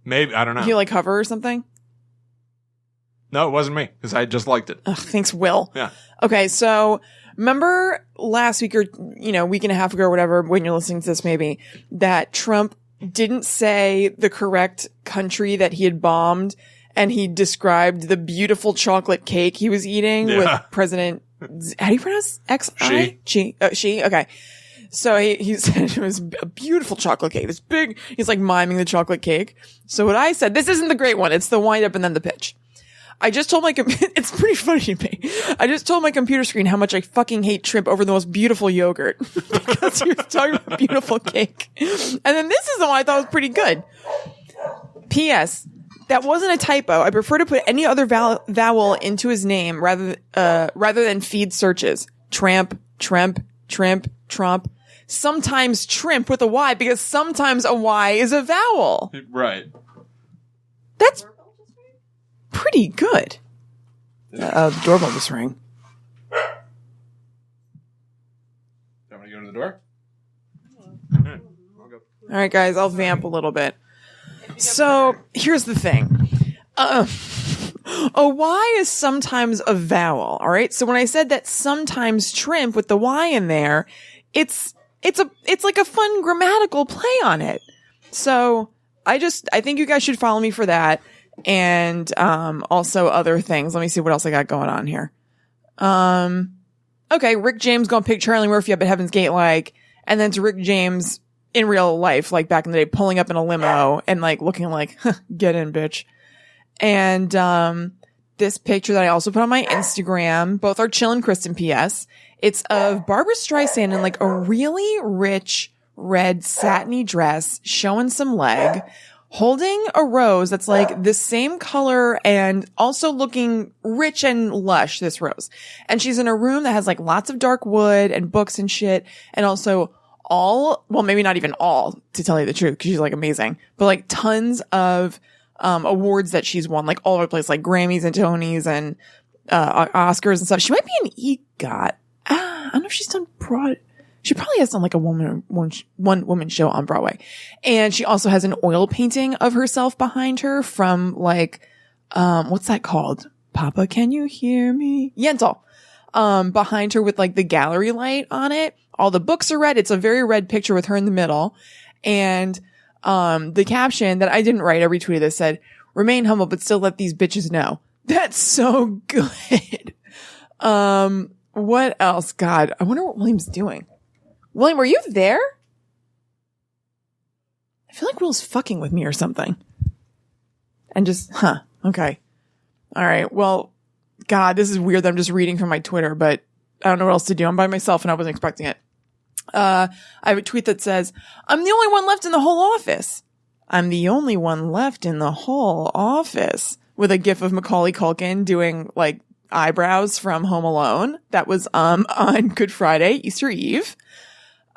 Maybe. I don't know. You like hover or something? No, it wasn't me, because I just liked it. Ugh, thanks, Will. Yeah. Okay. So remember last week or, week and a half ago or whatever, when you're listening to this, maybe, that Trump didn't say the correct country that he had bombed, and he described the beautiful chocolate cake he was eating with President, how do you pronounce X-I? She. Okay. So he said it was a beautiful chocolate cake. This big, he's like miming the chocolate cake. So what I said, this isn't the great one. It's the wind up and then the pitch. I just told it's pretty funny to me. I just told my computer screen how much I fucking hate Trump over the most beautiful yogurt because he was talking about beautiful cake. And then this is the one I thought was pretty good. P.S. That wasn't a typo. I prefer to put any other vowel into his name rather than feed searches. Tramp, Tremp, Trimp, Trump. Sometimes Trimp with a Y, because sometimes a Y is a vowel. Right. That's pretty good. The doorbell just rang. Do you want to go to the door? All right, guys, I'll vamp a little bit. So here's the thing. A Y is sometimes a vowel. All right. So when I said that sometimes Trimp with the Y in there, it's like a fun grammatical play on it. So I think you guys should follow me for that. And, also other things. Let me see what else I got going on here. Okay. Rick James gonna pick Charlie Murphy up at Heaven's Gate, and then to Rick James in real life, like back in the day, pulling up in a limo and looking like, get in, bitch. And, this picture that I also put on my Instagram, both are Chill and Kristen PS. It's of Barbara Streisand in a really rich red satiny dress, showing some leg, holding a rose that's like the same color and also looking rich and lush, this rose. And she's in a room that has like lots of dark wood and books and shit. And also well, maybe not even all, to tell you the truth, because she's like amazing, but like tons of awards that she's won, like all over the place, like Grammys and Tonys and Oscars and stuff. She might be an EGOT. I don't know if she's done she probably has done like a one woman show on Broadway. And she also has an oil painting of herself behind her from like, what's that called? Papa, can you hear me? Yentl. Behind her with like the gallery light on it. All the books are red. It's a very red picture with her in the middle. And, the caption that I didn't write, I retweeted this, said, "Remain humble, but still let these bitches know." That's so good. What else? God, I wonder what William's doing. William, were you there? I feel like Will's fucking with me or something. And just, okay. All right. Well, God, this is weird that I'm just reading from my Twitter, but I don't know what else to do. I'm by myself and I wasn't expecting it. I have a tweet that says, "I'm the only one left in the whole office." I'm the only one left in the whole office, with a gif of Macaulay Culkin doing like eyebrows from Home Alone. That was, on Good Friday, Easter Eve.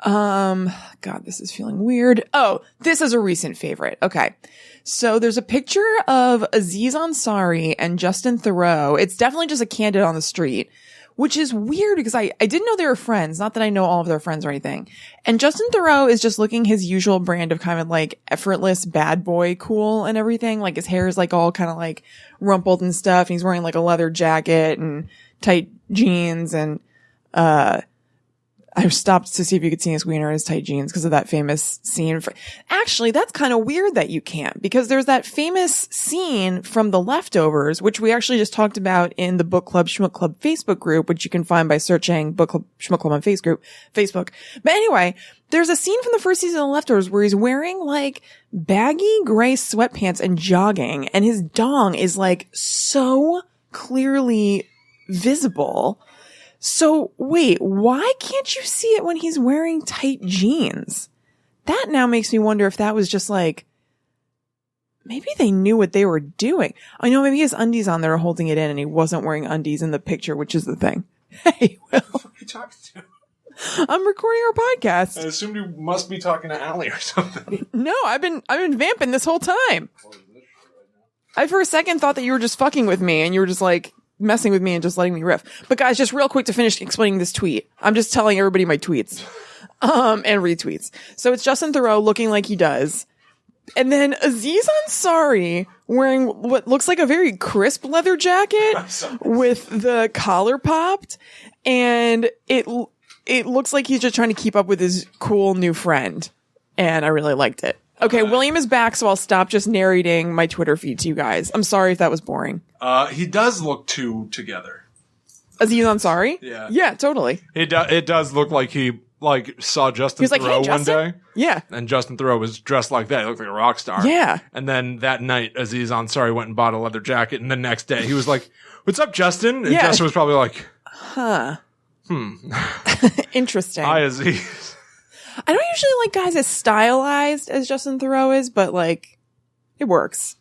God, this is feeling weird. Oh, this is a recent favorite. Okay. So there's a picture of Aziz Ansari and Justin Theroux. It's definitely just a candid on the street, which is weird because I didn't know they were friends. Not that I know all of their friends or anything. And Justin Theroux is just looking his usual brand of kind of like effortless bad boy cool and everything. Like his hair is like all kind of like rumpled and stuff. And he's wearing like a leather jacket and tight jeans. And, I stopped to see if you could see his wiener in his tight jeans because of that famous scene. Actually, that's kind of weird that you can't, because there's that famous scene from The Leftovers, which we actually just talked about in the Book Club Shmook Club Facebook group, which you can find by searching Book Club Shmook Club on Facebook. But anyway, there's a scene from the first season of The Leftovers where he's wearing like baggy gray sweatpants and jogging, and his dong is like so clearly visible. So wait, why can't you see it when he's wearing tight jeans? That now makes me wonder if that was just like, maybe they knew what they were doing. I know maybe his undies on there are holding it in and he wasn't wearing undies in the picture, which is the thing. Hey, Will. What are you talking to? I'm recording our podcast. I assumed you must be talking to Allie or something. No, I've been vamping this whole time. I for a second thought that you were just fucking with me and you were just like messing with me and just letting me riff. But guys, just real quick to finish explaining this tweet. I'm just telling everybody my tweets. And retweets. So it's Justin Theroux looking like he does. And then Aziz Ansari wearing what looks like a very crisp leather jacket with the collar popped. And it looks like he's just trying to keep up with his cool new friend. And I really liked it. Okay, William is back, so I'll stop just narrating my Twitter feed to you guys. I'm sorry if that was boring. He does look too together. Aziz Ansari? Yeah. Yeah, totally. It does look like he saw Justin like, Theroux "Hey, one Justin?" day. Yeah. And Justin Theroux was dressed like that. He looked like a rock star. Yeah. And then that night, Aziz Ansari went and bought a leather jacket. And the next day, he was like, "What's up, Justin?" And Justin was probably like, Interesting. "Hi, Aziz." I don't usually like guys as stylized as Justin Theroux is, but like, it works.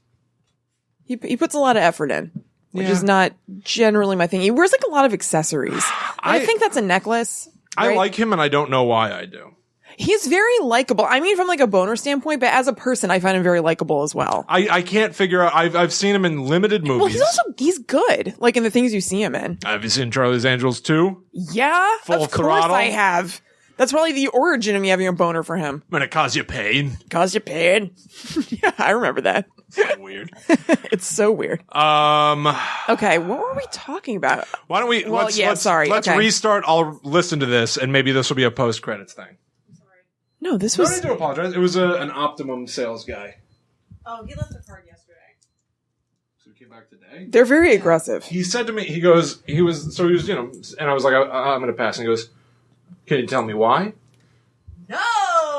He puts a lot of effort in, which is not generally my thing. He wears like a lot of accessories. I think that's a necklace. Right? I like him, and I don't know why I do. He's very likable. I mean, from like a boner standpoint, but as a person, I find him very likable as well. I can't figure out. I've seen him in limited movies. Well, he's good. Like in the things you see him in. Have you seen Charlie's Angels too? Yeah, Full of throttle? course I have. That's probably the origin of me having a boner for him. When it caused you pain. Caused you pain. Yeah, I remember that. So weird. It's so weird. Okay, what were we talking about? Why don't we? Well, let's restart. I'll listen to this, and maybe this will be a post credits thing. No, this No was. need to apologize. It was an Optimum sales guy. Oh, he left a card yesterday. So he came back today. They're very aggressive. He said to me, he was, and I was like, I'm going to pass. And he goes, "Can you tell me why?" No.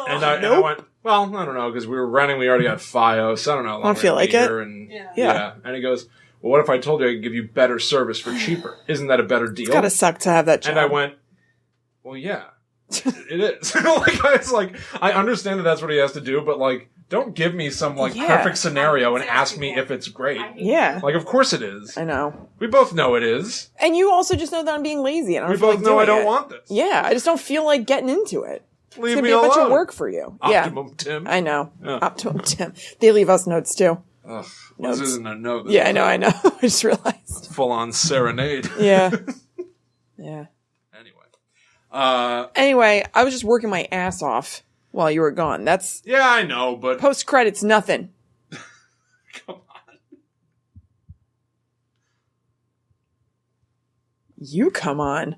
And I went, well, I don't know, because we were renting. We already got FiOS. So I don't know. I don't feel like it. And, yeah. And he goes, "Well, what if I told you I could give you better service for cheaper? Isn't that a better deal?" It's gotta suck to have that job. And I went, "Well, yeah." It is. I understand that that's what he has to do, but like, don't give me some perfect scenario and ask me if it's great. Yeah. Like, of course it is. I know. We both know it is. And you also just know that I'm being lazy. And we both know I don't want this. Yeah, I just don't feel like getting into it. Leave it's me be a alone. bunch of work for you. Optimum Tim. I know. Yeah. Optimum Tim. They leave us notes too. Ugh. This isn't a note. Yeah, I know. I just realized. Full on serenade. Yeah. Yeah. Anyway, I was just working my ass off while you were gone. That's yeah, I know, but post credits, nothing. Come on. You come on.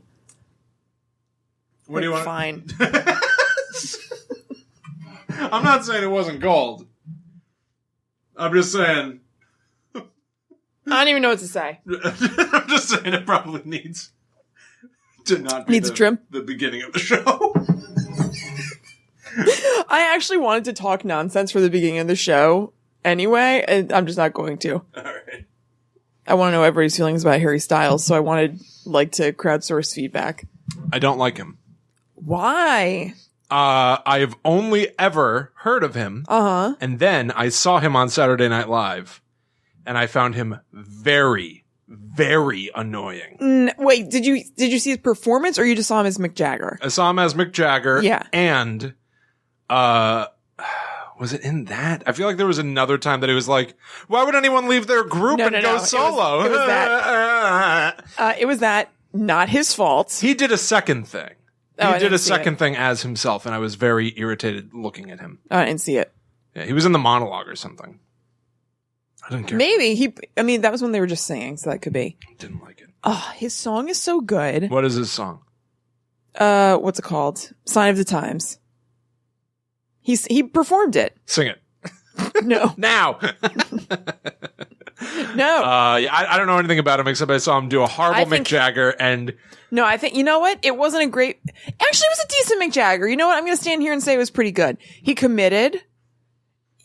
What do you want? Fine. I'm not saying it wasn't gold. I'm just saying. I don't even know what to say. I'm just saying it probably needs to not be needs a trim. The beginning of the show. I actually wanted to talk nonsense for the beginning of the show anyway, and I'm just not going to. All right. I want to know everybody's feelings about Harry Styles, so I wanted to crowdsource feedback. I don't like him. Why? I've only ever heard of him. Uh-huh. And then I saw him on Saturday Night Live, and I found him very, very annoying. Wait, did you see his performance, or you just saw him as Mick Jagger? I saw him as Mick Jagger. Yeah. And, was it in that? I feel like there was another time that he was like, why would anyone leave their group and go solo? It was that. It was that. Not his fault. He did a second thing. Oh, he did a second thing as himself, and I was very irritated looking at him. I didn't see it. Yeah, he was in the monologue or something. I didn't care. Maybe. That was when they were just singing, so that could be. Didn't like it. Oh, his song is so good. What is his song? What's it called? Sign of the Times. He performed it. Sing it. No. Now. No. I don't know anything about him except I saw him do a horrible Mick Jagger and... No, I think, you know what? It wasn't a great... Actually, it was a decent Mick Jagger. You know what? I'm going to stand here and say it was pretty good. He committed.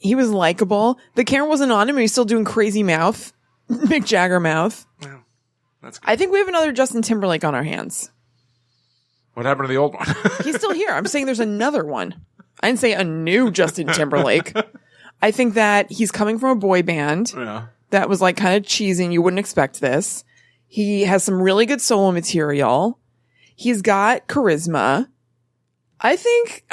He was likable. The camera wasn't on him and he's still doing crazy mouth. Mick Jagger mouth. Well, that's good. I think we have another Justin Timberlake on our hands. What happened to the old one? He's still here. I'm saying there's another one. I didn't say a new Justin Timberlake. I think that he's coming from a boy band. Yeah. That was kind of cheesy and you wouldn't expect this. He has some really good solo material. He's got charisma. I think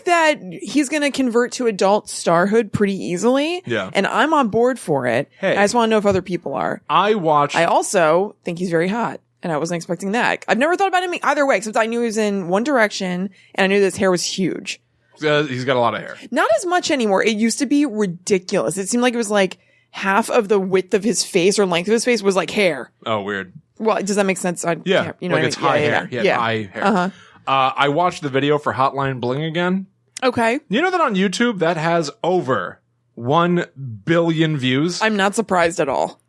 that he's going to convert to adult starhood pretty easily. Yeah. And I'm on board for it. Hey. I just want to know if other people are. I also think he's very hot. And I wasn't expecting that. I've never thought about him either way, except I knew he was in One Direction and I knew that his hair was huge. He's got a lot of hair. Not as much anymore. It used to be ridiculous. It seemed like it was half of the width of his face or length of his face was hair. Oh, weird. Well, does that make sense? Yeah. You know it's high hair. Yeah. High hair. Uh-huh. I watched the video for Hotline Bling again. Okay. You know that on YouTube that has over 1 billion views? I'm not surprised at all.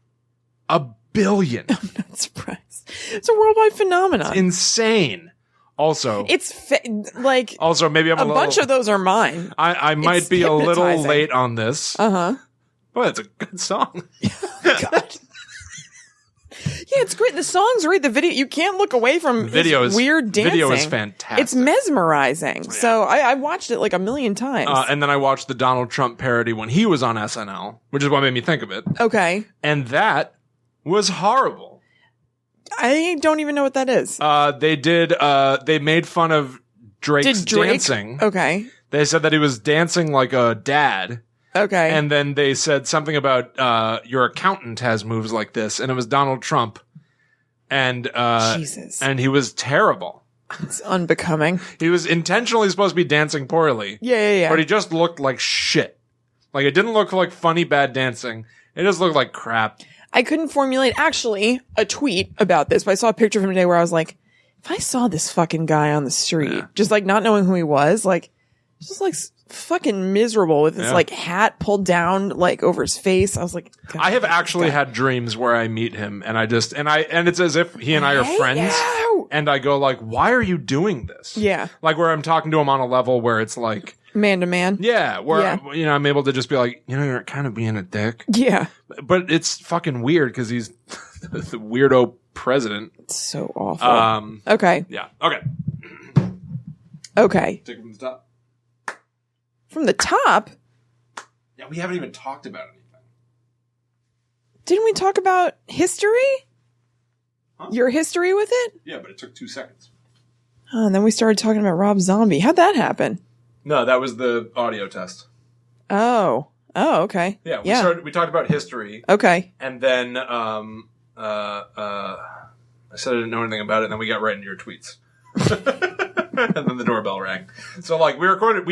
1 billion. I'm not surprised. It's a worldwide phenomenon. It's insane. Also, also maybe I'm a bunch of those are mine. I might be a little late on this. Uh-huh. Well, it's a good song. God. Yeah, it's great. The song's great. The video, you can't look away from weird dancing. Video is fantastic. It's mesmerizing. Yeah. So I watched it 1 million times. And then I watched the Donald Trump parody when he was on SNL, which is what made me think of it. Okay. And that was horrible. I don't even know what that is. They made fun of Drake's dancing. Okay. They said that he was dancing like a dad. Okay. And then they said something about your accountant has moves like this, and it was Donald Trump. And Jesus. And he was terrible. It's unbecoming. He was intentionally supposed to be dancing poorly. Yeah. But he just looked like shit. It didn't look like funny bad dancing. It just looked like crap. I couldn't formulate actually a tweet about this, but I saw a picture of him today where I was like, if I saw this fucking guy on the street, just not knowing who he was, just fucking miserable with his hat pulled down over his face. I was like, God, I have actually had dreams where I meet him and and it's as if he and I are friends. And I go why are you doing this? Yeah. Where I'm talking to him on a level where it's man to man. Yeah. Where, I'm able to just be you're kind of being a dick. Yeah. But it's fucking weird because he's the weirdo president. It's so awful. Okay. Yeah. Okay. Okay. Take it from the top. From the top? Yeah, we haven't even talked about anything. Didn't we talk about history? Huh? Your history with it? Yeah, but it took 2 seconds. Oh, and then we started talking about Rob Zombie. How'd that happen? No, that was the audio test. Oh, okay. Yeah, we talked about history. Okay. And then I said I didn't know anything about it, and then we got right into your tweets. And then the doorbell rang. So, like, we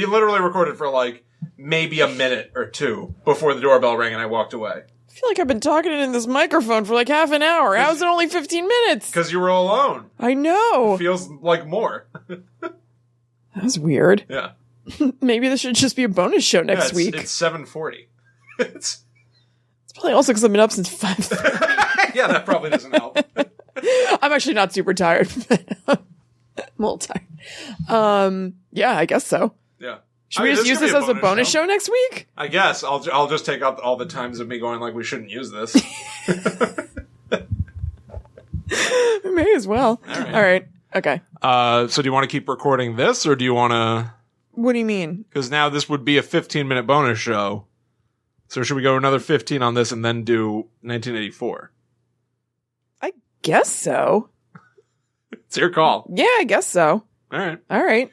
literally recorded for, like, maybe a minute or two before the doorbell rang and I walked away. I feel like I've been talking in this microphone for like half an hour. How's it only 15 minutes? Because you were alone. I know. It feels like more. That was weird. Yeah. Maybe this should just be a bonus show next week. It's 7:40. It's probably also because I've been up since 5:30. Yeah, that probably doesn't help. I'm actually not super tired. I'm a little tired. Yeah, I guess so. Yeah. Should we just use this as a bonus show next week? I guess. I'll just take out all the times of me going like, we shouldn't use this. We may as well. All right. Okay. So do you want to keep recording this, or do you want to... What do you mean? Because now this would be a 15-minute bonus show. So should we go another 15 on this and then do 1984? I guess so. It's your call. Yeah, I guess so. All right.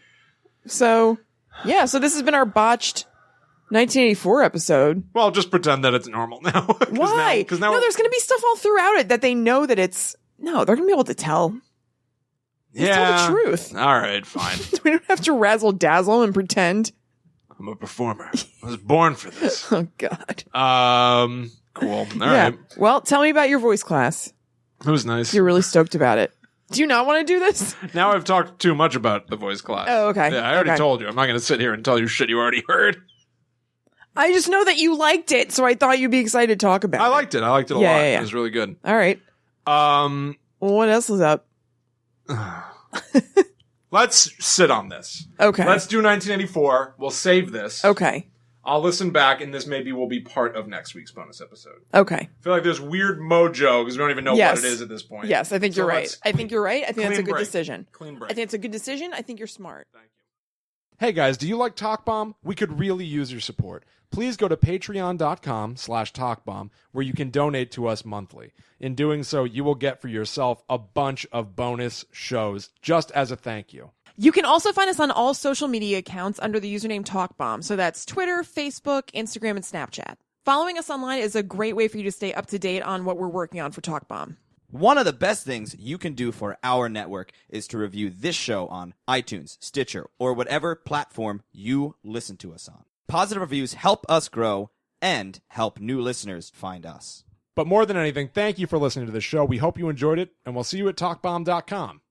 So... Yeah, so this has been our botched 1984 episode. Well, just pretend that it's normal now. Why? Because now there's going to be stuff all throughout it that they know that it's... No, they're going to be able to tell. Let's tell the truth. All right, fine. We don't have to razzle-dazzle and pretend. I'm a performer. I was born for this. Oh, God. Cool. All right. Well, tell me about your voice class. It was nice. You're really stoked about it. Do you not want to do this? Now I've talked too much about the voice class. Oh, okay. Yeah, I already told you. I'm not going to sit here and tell you shit you already heard. I just know that you liked it, so I thought you'd be excited to talk about it. I liked it a lot. Yeah. It was really good. All right. Well, what else is up? Let's sit on this. Okay. Let's do 1984. We'll save this. Okay. I'll listen back, and this maybe will be part of next week's bonus episode. Okay. I feel like there's weird mojo because we don't even know what it is at this point. Yes, I think you're right. I think you're right. I think that's a good break. decision. Clean break. I think it's a good decision. I think you're smart. Thank you. Hey guys, do you like TalkBomb? We could really use your support. Please go to patreon.com/TalkBomb where you can donate to us monthly. In doing so, you will get for yourself a bunch of bonus shows just as a thank you. You can also find us on all social media accounts under the username TalkBomb. So that's Twitter, Facebook, Instagram, and Snapchat. Following us online is a great way for you to stay up to date on what we're working on for TalkBomb. One of the best things you can do for our network is to review this show on iTunes, Stitcher, or whatever platform you listen to us on. Positive reviews help us grow and help new listeners find us. But more than anything, thank you for listening to the show. We hope you enjoyed it, and we'll see you at TalkBomb.com.